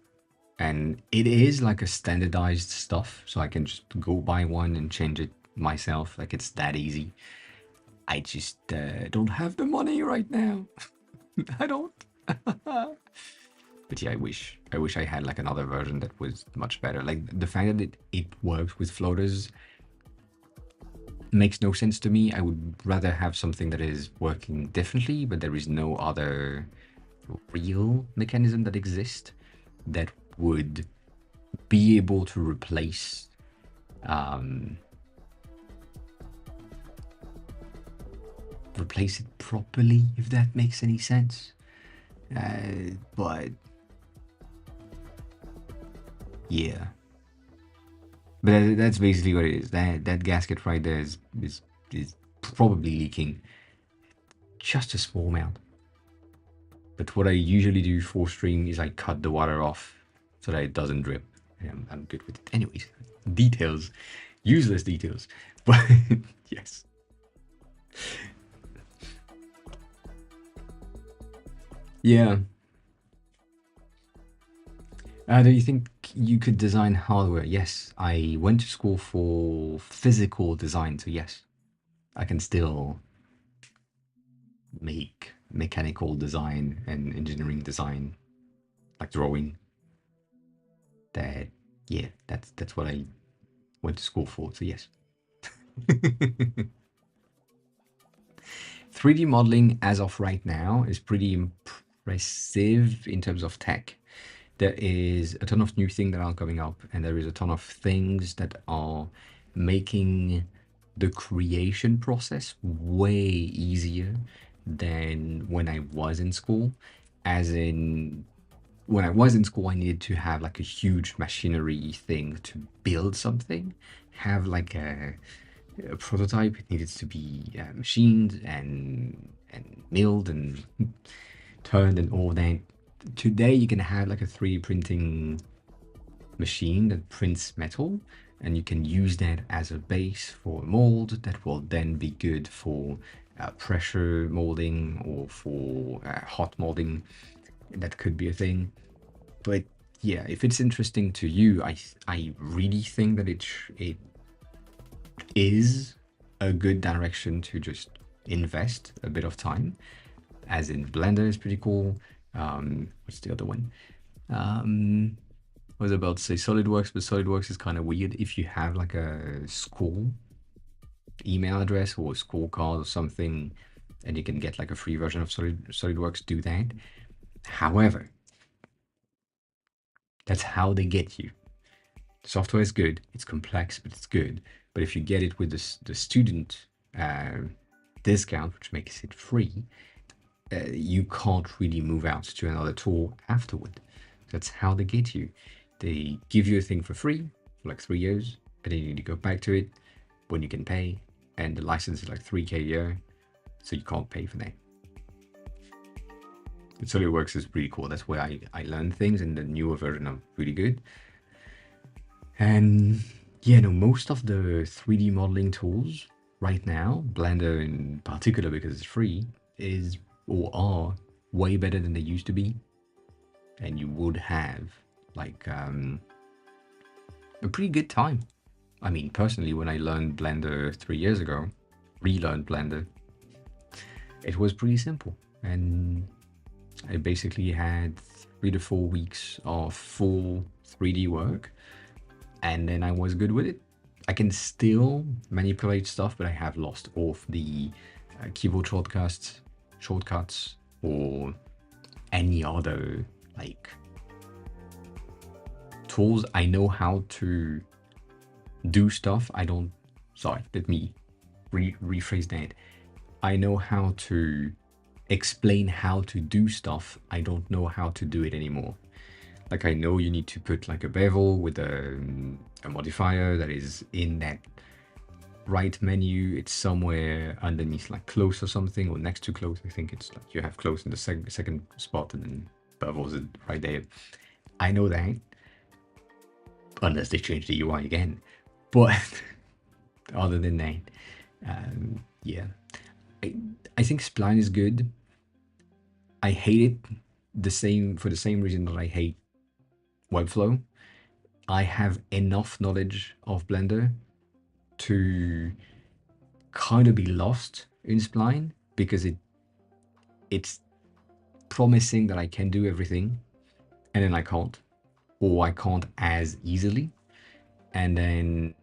Speaker 1: And it is like a standardized stuff, so I can just go buy one and change it myself. Like, it's that easy. I just don't have the money right now. I don't. But yeah, I wish I had like another version that was much better. Like, the fact that it works with floaters makes no sense to me. I would rather have something that is working differently, but there is no other real mechanism that exists that would be able to replace replace it properly, if that makes any sense. But yeah, but that's basically what it is. That gasket right there is probably leaking just a small amount. But what I usually do for stream is I cut the water off so that it doesn't drip. I'm good with it. Anyways, details, useless details, but yes. Yeah. Do you think you could design hardware? Yes, I went to school for physical design, so yes, I can still make mechanical design and engineering design, like drawing. That, yeah, that's what I went to school for. So yes. 3D modeling as of right now is pretty impressive in terms of tech. There is a ton of new things that are coming up, and there is a ton of things that are making the creation process way easier than when I was in school. As in, when I was in school, I needed to have like a huge machinery thing to build something, have like a prototype. It needed to be machined and milled and turned and all that. Today, you can have like a 3D printing machine that prints metal, and you can use that as a base for a mold that will then be good for pressure molding or for hot molding. That could be a thing. But yeah, if it's interesting to you, I really think that it is a good direction to just invest a bit of time. As in Blender is pretty cool. What's the other one? I was about to say SolidWorks, but SolidWorks is kind of weird. If you have like a school email address or a school card or something, and you can get like a free version of SolidWorks, do that. However, that's how they get you. The software is good. It's complex, but it's good. But if you get it with the student uh, discount, which makes it free, you can't really move out to another tool afterward. That's how they get you. They give you a thing for free for like 3 years, and then you need to go back to it when you can pay. And the license is like 3K a year, so you can't pay for that. But SolidWorks is pretty cool. That's where I learned things, and the newer version are really good. And yeah, no, most of the 3D modeling tools right now, Blender in particular because it's free, is or are way better than they used to be. And you would have like a pretty good time. I mean, personally, when I learned Blender 3 years ago, relearned Blender, it was pretty simple. And I basically had 3 to 4 weeks of full 3D work, and then I was good with it. I can still manipulate stuff, but I have lost all of the keyboard shortcuts, or any other like tools. I know how to do stuff. I don't. Sorry, let me rephrase that. I know how to explain how to do stuff. I don't know how to do it anymore. Like I know you need to put like a bevel with a modifier that is in that right menu. It's somewhere underneath like close or something, or next to close. I think it's like you have close in the second spot, and then bevels it right there. I know that, unless they change the UI again. But other than that, yeah, I think Spline is good. I hate it for the same reason that I hate Webflow. I have enough knowledge of Blender to kind of be lost in Spline because it's promising that I can do everything, and then I can't, or I can't as easily. And then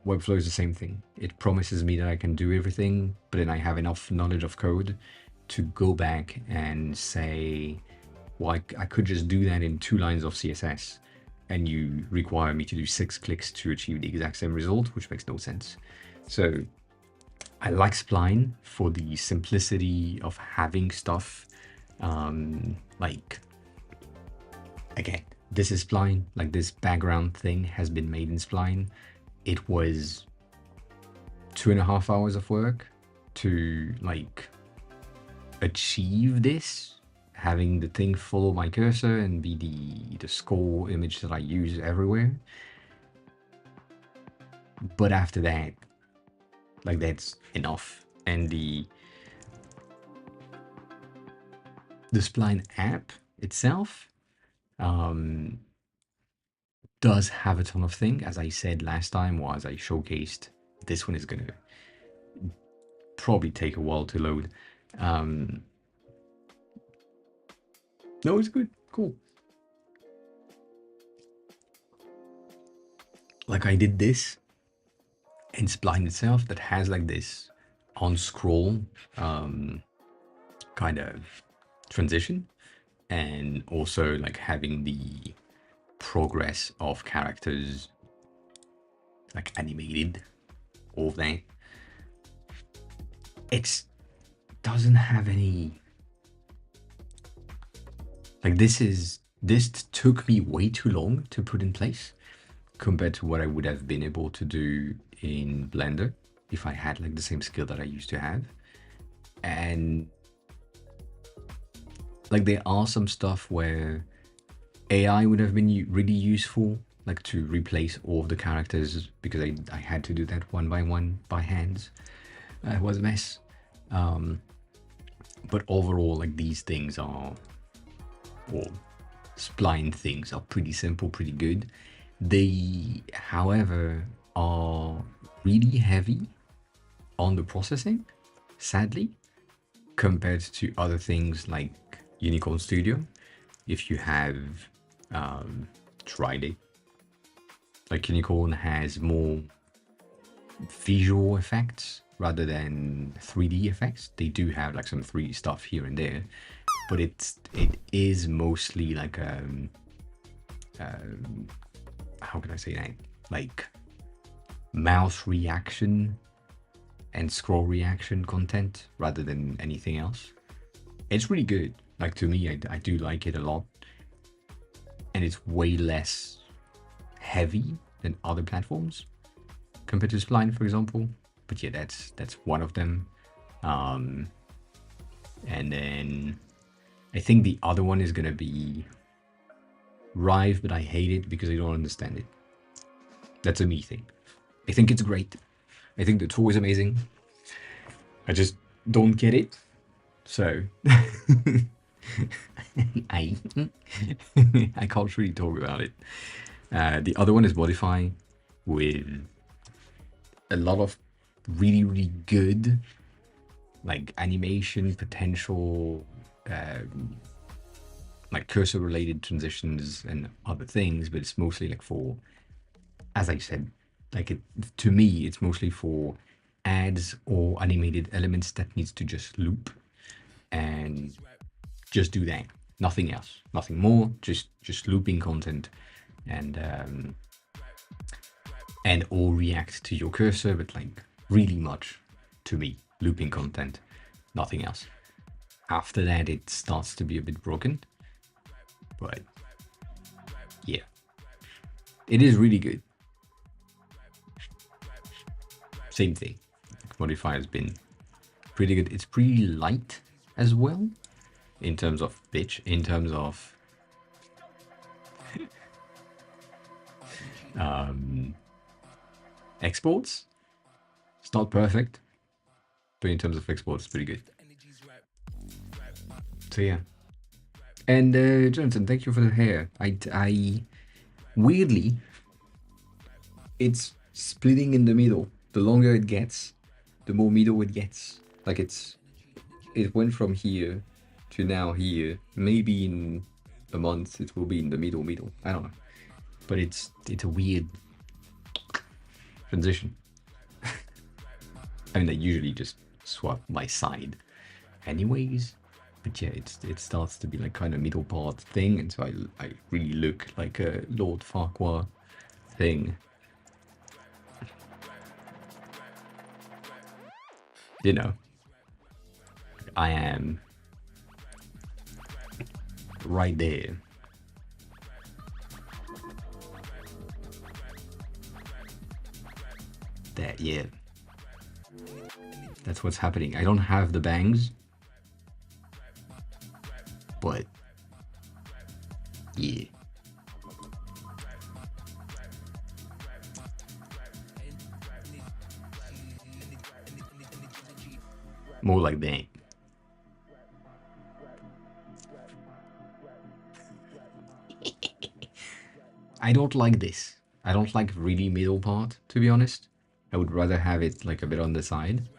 Speaker 1: Webflow is the same thing. It promises me that I can do everything, but then I have enough knowledge of code to go back and say, well, I could just do that in 2 lines of CSS, and you require me to do 6 clicks to achieve the exact same result, which makes no sense. So I like Spline for the simplicity of having stuff. Like, again, this is Spline. Like, this background thing has been made in Spline. It was 2.5 hours of work to like achieve this, having the thing follow my cursor and be the skull image that I use everywhere. But after that, like, that's enough. And the Spline app itself um, does have a ton of things. As I said last time, or as I showcased, this one is going to probably take a while to load. No, it's good. Cool. Like I did this in Spline itself that has like this on scroll kind of transition, and also like having the progress of characters like animated, all that. It doesn't have any like this took me way too long to put in place compared to what I would have been able to do in Blender if I had like the same skill that I used to have. And like there are some stuff where AI would have been really useful, like to replace all of the characters, because I had to do that one by one by hands. It was a mess. But overall, like these things are, or spline things are pretty simple, pretty good. They, however, are really heavy on the processing, sadly, compared to other things like Unicorn Studio. If you have tried it, like Unicorn has more visual effects rather than 3D effects. They do have like some 3D stuff here and there, but it is mostly like how can I say that? Like mouse reaction and scroll reaction content rather than anything else. It's really good. Like to me, I do like it a lot, and it's way less heavy than other platforms compared to Spline, for example. But yeah, that's one of them. And then I think the other one is gonna be Rive, but I hate it because I don't understand it. That's a me thing. I think it's great. I think the tool is amazing. I just don't get it. So I I can't really talk about it. The other one is Modify, with a lot of really, really good like animation potential, like cursor related transitions and other things, but it's mostly like for, as I said, like it, to me, it's mostly for ads or animated elements that needs to just loop and just do that. Nothing else, nothing more, just looping content, and all react to your cursor, but like really much, to me, looping content, nothing else. After that, it starts to be a bit broken, but yeah, it is really good. Same thing. Modify has been pretty good. It's pretty light as well in terms of pitch, in terms of exports. It's not perfect, but in terms of exports, it's pretty good. So yeah. And Jonathan, thank you for the hair. I weirdly, it's splitting in the middle. The longer it gets, the more middle it gets. Like it went from here to now here. Maybe in a month it will be in the middle. I don't know, but it's a weird transition. I mean, I usually just swap my side, anyways. But yeah, it starts to be like kind of middle part thing, and so I really look like a Lord Farquhar thing. You know, I am right there. That, yeah. That's what's happening. I don't have the bangs, but yeah. More like that. I don't like this. I don't like really middle part, to be honest. I would rather have it like a bit on the side.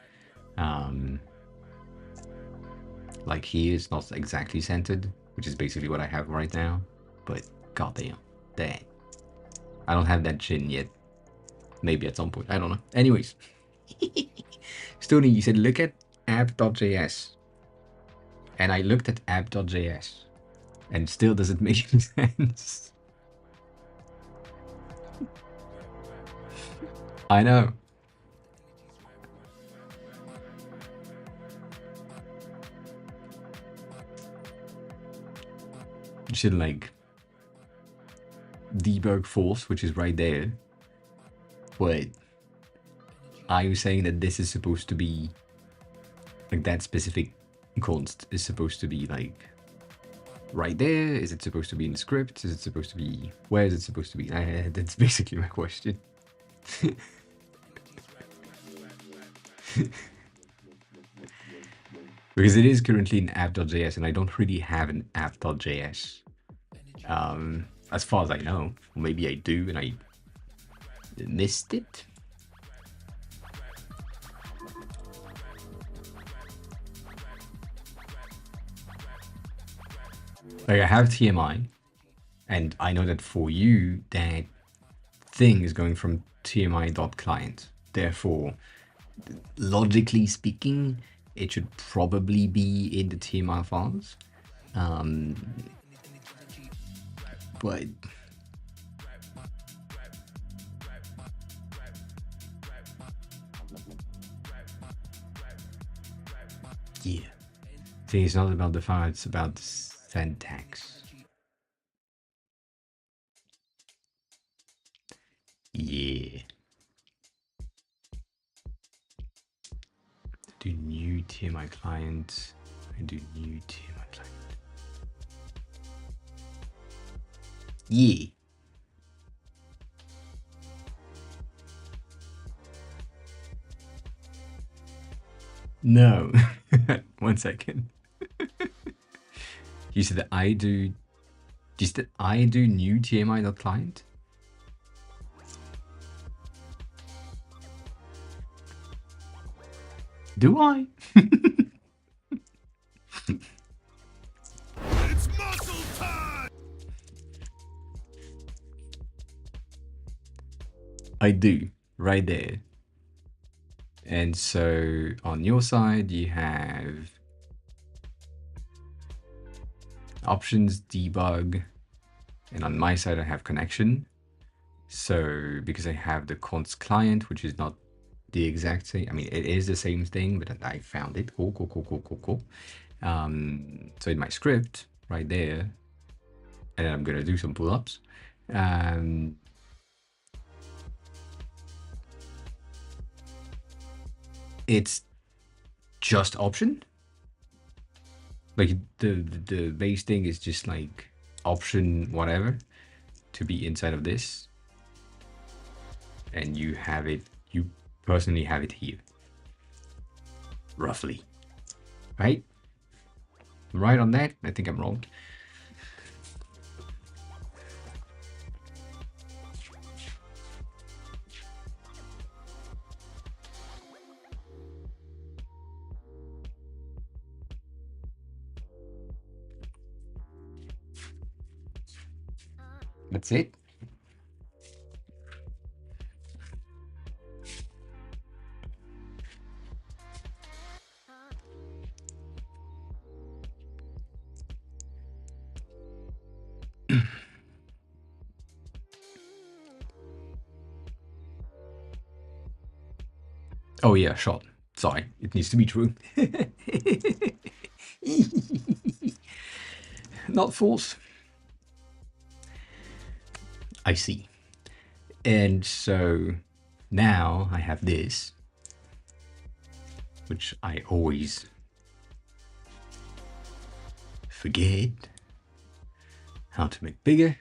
Speaker 1: Like here, it's not exactly centered, which is basically what I have right now. But goddamn, that. I don't have that chin yet. Maybe at some point. I don't know. Anyways. Stoney, you said look at app.js. And I looked at app.js. And still doesn't make any sense. I know. You should like debug false, which is right there. But are you saying that this is supposed to be like that specific const is supposed to be like right there? Is it supposed to be in the script? Is it supposed to be, where is it supposed to be? That's basically my question. Because it is currently in app.js and I don't really have an app.js. As far as I know, or maybe I do and I missed it. Like I have TMI, and I know that for you, that thing is going from TMI.client. Therefore, logically speaking, it should probably be in the TMI files. But yeah, see, it's not about the file; it's about the syntax. Yeah. Do new TMI client. I do new TMI client. Yeah. No. 1 second. You said that I do. Just that I do new TMI.client? Do I?
Speaker 3: It's muscle time!
Speaker 1: I do, right there. And so on your side, you have options, debug, and on my side, I have connection. So because I have the const client, which is not the exact same, I mean, it is the same thing, but I found it. Cool. So in my script, right there, and then I'm gonna do some pull-ups. It's just option. Like the base thing is just like option whatever to be inside of this, and you have it. You personally have it here, roughly, right? Right on that? I think I'm wrong. That's it. Oh yeah, shot. Sorry, it needs to be true. Not false. I see. And so now I have this, which I always forget how to make bigger.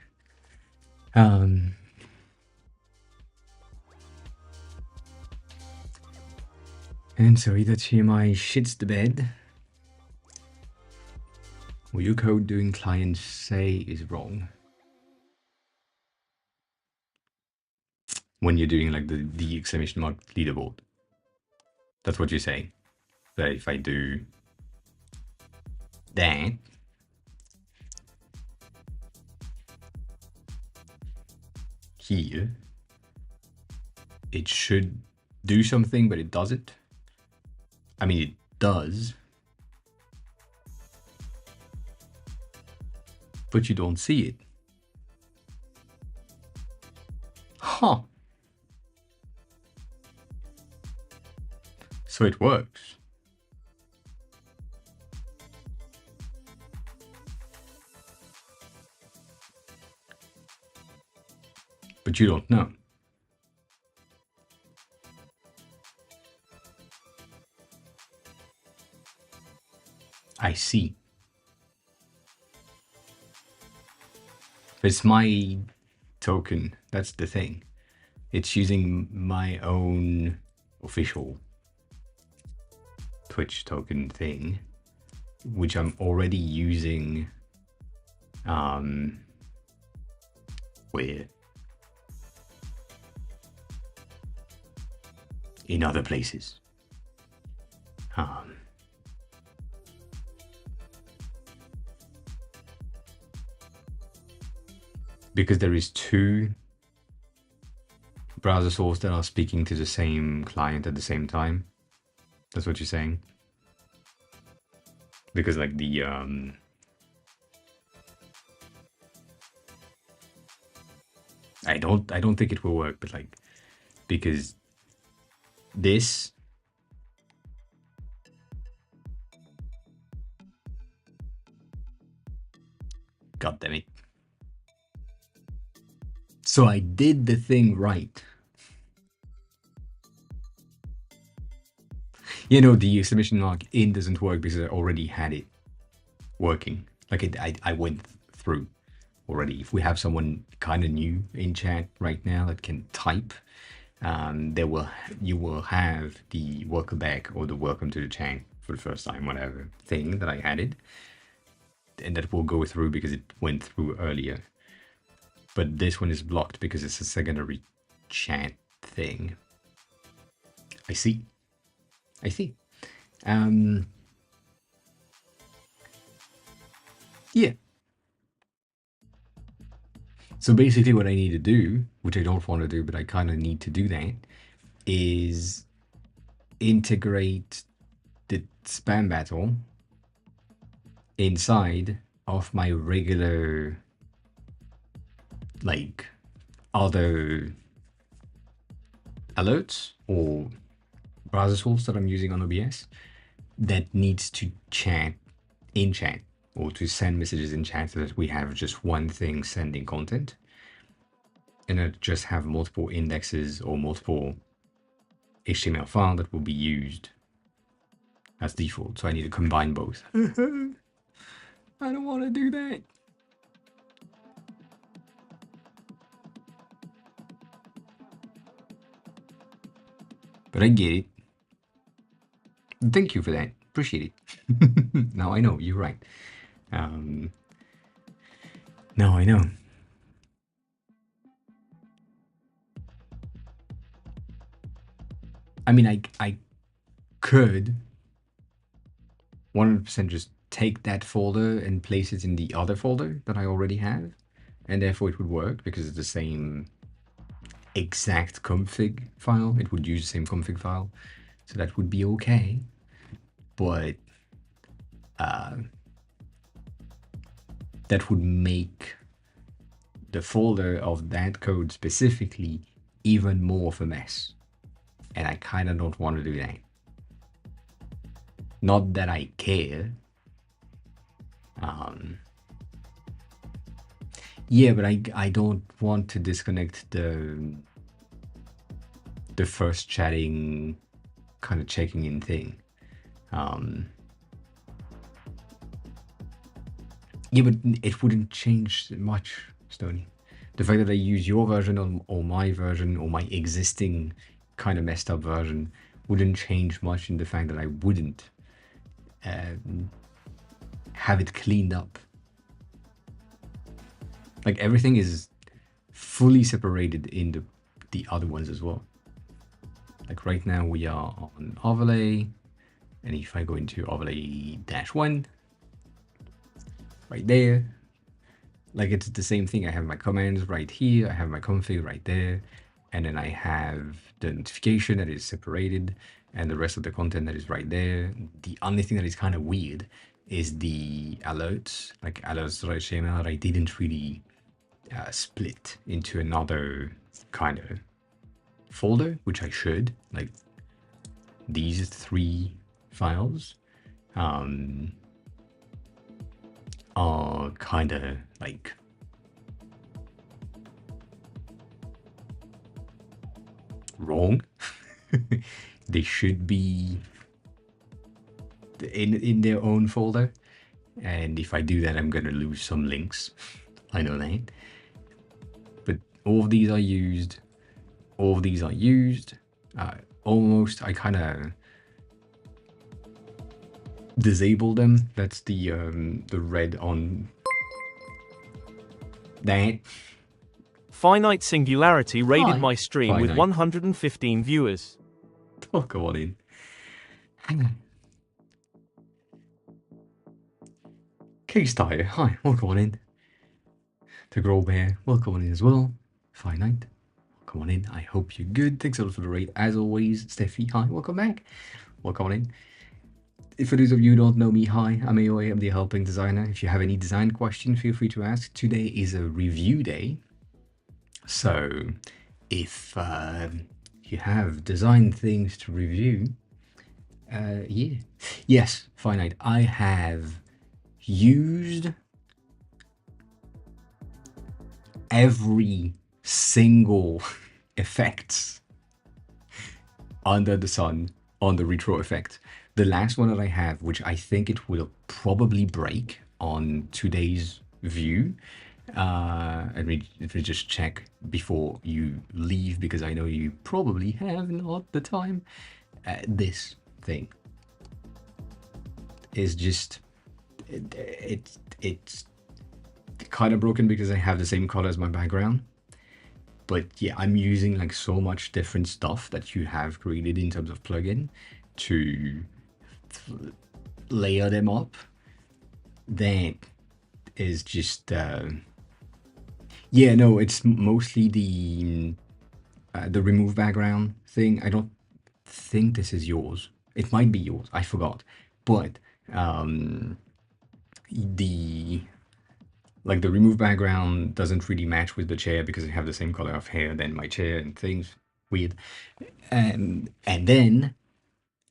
Speaker 1: And so either TMI shits the bed, or your code doing client say is wrong. when you're doing like the exclamation mark leaderboard. That's what you're saying. That if I do that, here, it should do something, but it doesn't. I mean, it does, but you don't see it. Huh. So it works. But you don't know. I see. It's my token. That's the thing. It's using my own official Twitch token thing, which I'm already using. Where? In other places. Because there is two browser sources that are speaking to the same client at the same time. That's what you're saying? Because like the I don't think it will work, but like because this God damn it. So I did the thing right. You know, the exclamation mark in doesn't work because I already had it working. Like I went through already. If we have someone kind of new in chat right now that can type, you will have the welcome back or the welcome to the chat for the first time, whatever thing that I added, and that will go through because it went through earlier. But this one is blocked because it's a secondary chat thing. I see. I see. Yeah. So basically what I need to do, which I don't want to do, but I kind of need to do that, is integrate the spam battle inside of my regular, like, other alerts or browser tools that I'm using on OBS that needs to chat in chat or to send messages in chat so that we have just one thing sending content and not just have multiple indexes or multiple HTML file that will be used as default. So I need to combine both. I don't want to do that. But I get it. Thank you for that. Appreciate it. Now I know, you're right. Now I know. I mean, I could 100% just take that folder and place it in the other folder that I already have, and therefore it would work because it's the same exact config file. It would use the same config file, so that would be okay. But that would make the folder of that code specifically even more of a mess. And I kind of don't want to do that. Not that I care. Yeah, but I don't want to disconnect the first chatting kind of checking in thing. Yeah, but it wouldn't change much, Stony. The fact that I use your version or my version or my existing kind of messed up version wouldn't change much in the fact that I wouldn't have it cleaned up. Like everything is fully separated in the the other ones as well. Like right now we are on overlay, and if I go into overlay -1, right there, like it's the same thing. I have my commands right here, I have my config right there, and then I have the notification that is separated, and the rest of the content that is right there. The only thing that is kind of weird is the alerts, like alerts.html, that I didn't really split into another kind of folder, which I should. Like these 3 files are kind of like wrong. They should be in their own folder, and if I do that, I'm gonna lose some links. I know that, but all of these are used. All of these are used. Almost, I kind of disable them. That's the red on that.
Speaker 2: Finite Singularity raided
Speaker 1: Hi.
Speaker 2: my stream with
Speaker 1: Finite.
Speaker 2: 115 viewers.
Speaker 1: Oh, go on in. Case Tire, hi, welcome on in. The Grow Bear, welcome on in as well. Finite, welcome on in. I hope you're good. Thanks a lot for the raid. As always, Steffi, hi, welcome back. Welcome on in. For those of you who don't know me, hi, I'm AOA, I'm the helping designer. If you have any design questions, feel free to ask. Today is a review day. So if you have design things to review, yeah. Yes, Finite, I have used every single effects under the sun on the retro effect. The last one that I have, which I think it will probably break on today's view. Let me just check before you leave, because I know you probably have not the time. This thing is just it's kind of broken because I have the same color as my background. But yeah, I'm using like so much different stuff that you have created in terms of plugin to layer them up. That is just yeah, no, it's mostly the remove background thing. I don't think this is yours. It might be yours, I forgot. But the remove background doesn't really match with the chair because I have the same color of hair than my chair and things. Weird. And then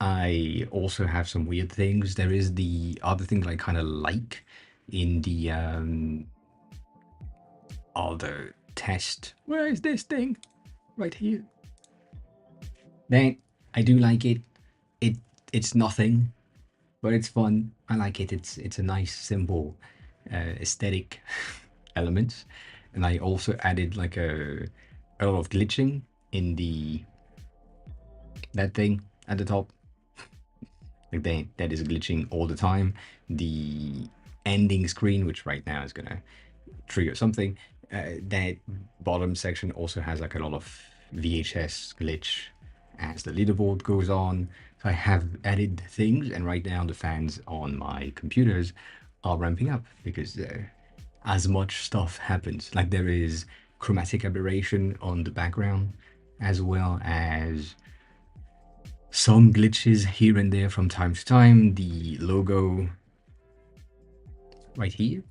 Speaker 1: I also have some weird things. There is the other thing I kind of like in the other test. Where is this thing? Right here. Then I do like it. It's nothing, but it's fun. I like it. It's a nice, simple aesthetic elements. And I also added like a lot of glitching in that thing at the top. Like that is glitching all the time. The ending screen, which right now is gonna trigger something, that bottom section also has like a lot of VHS glitch as the leaderboard goes on. So I have added things, and right now the fans on my computers are ramping up because as much stuff happens. Like there is chromatic aberration on the background, as well as some glitches here and there from time to time. The logo right here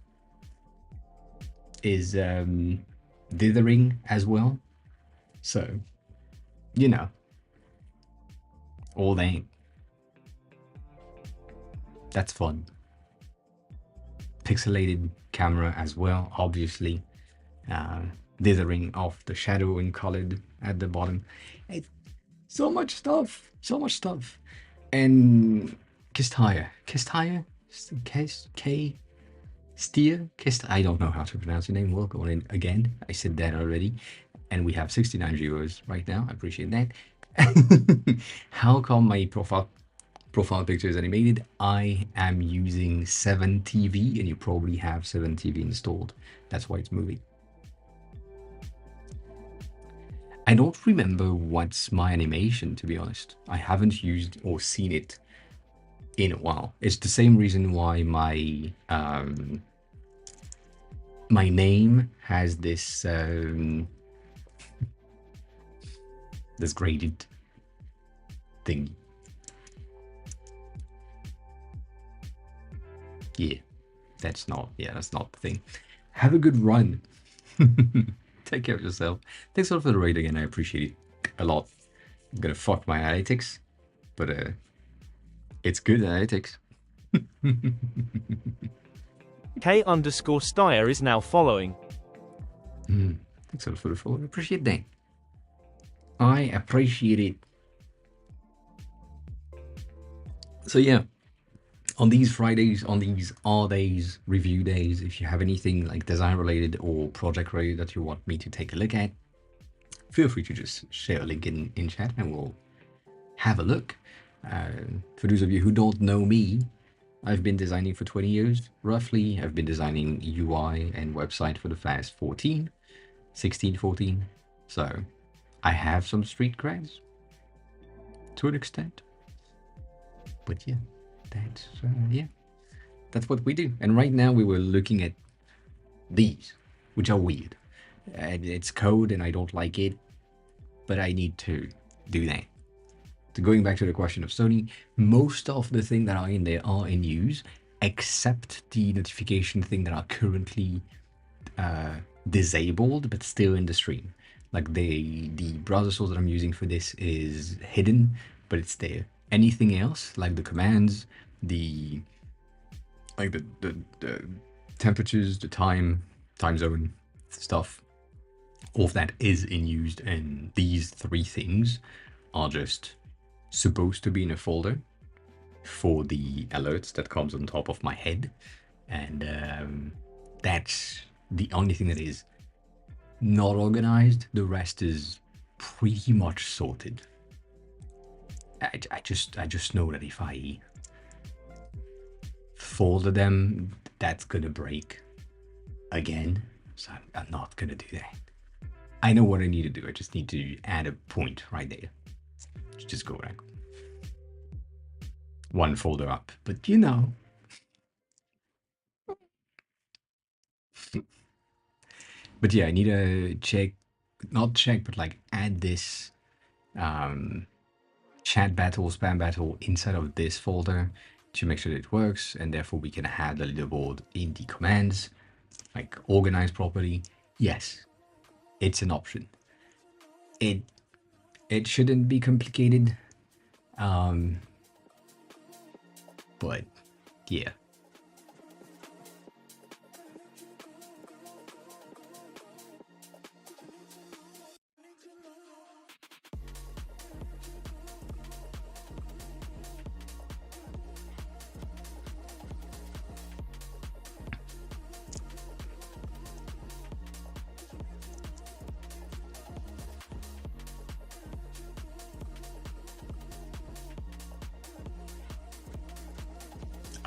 Speaker 1: is dithering as well. So, you know, all that. That's fun. Pixelated camera as well, obviously. Dithering off the shadow and colored at the bottom. It's so much stuff. So much stuff. And Kistaya. Steer? I don't know how to pronounce your name. Welcome on in again. I said that already. And we have 69 viewers right now. I appreciate that. How come my profile picture is animated? I am using 7TV, and you probably have 7TV installed. That's why it's moving. I don't remember what's my animation, to be honest. I haven't used or seen it in a while. It's the same reason why my name has this graded thing. Yeah, that's not the thing. Have a good run. Take care of yourself. Thanks a lot for the raid again. I appreciate it a lot. I'm gonna fuck my analytics, but it's good analytics.
Speaker 2: K_Styer is now following.
Speaker 1: Thanks a lot for the follow. I appreciate that. I appreciate it. So yeah, on these Fridays, on these R days, review days, if you have anything like design related or project related that you want me to take a look at, feel free to just share a link in chat and we'll have a look. For those of you who don't know me, I've been designing for 20 years, roughly. I've been designing UI and website for the past 16, 14. So I have some street creds to an extent. But yeah, that's what we do. And right now we were looking at these, which are weird. And it's code and I don't like it, but I need to do that. So going back to the question of Sony, most of the things that are in there are in use, except the notification thing that are currently disabled, but still in the stream. Like the browser source that I'm using for this is hidden, but it's there. Anything else, like the commands, the temperatures, the time zone stuff, all of that is in use, and these three things are just supposed to be in a folder for the alerts that comes on top of my head, and that's the only thing that is not organized. The rest is pretty much sorted. I just know that if I folder them, that's gonna break again, so I'm not gonna do that. I know what I need to do. I just need to add a point right there. Just go back one folder up, but you know. But yeah, I need to not check, but like add this chat battle, spam battle inside of this folder to make sure that it works, and therefore we can have the leaderboard in the commands, like organized properly. Yes, it's an option. It shouldn't be complicated, but yeah.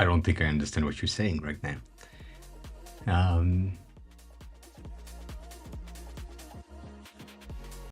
Speaker 1: I don't think I understand what you're saying right now.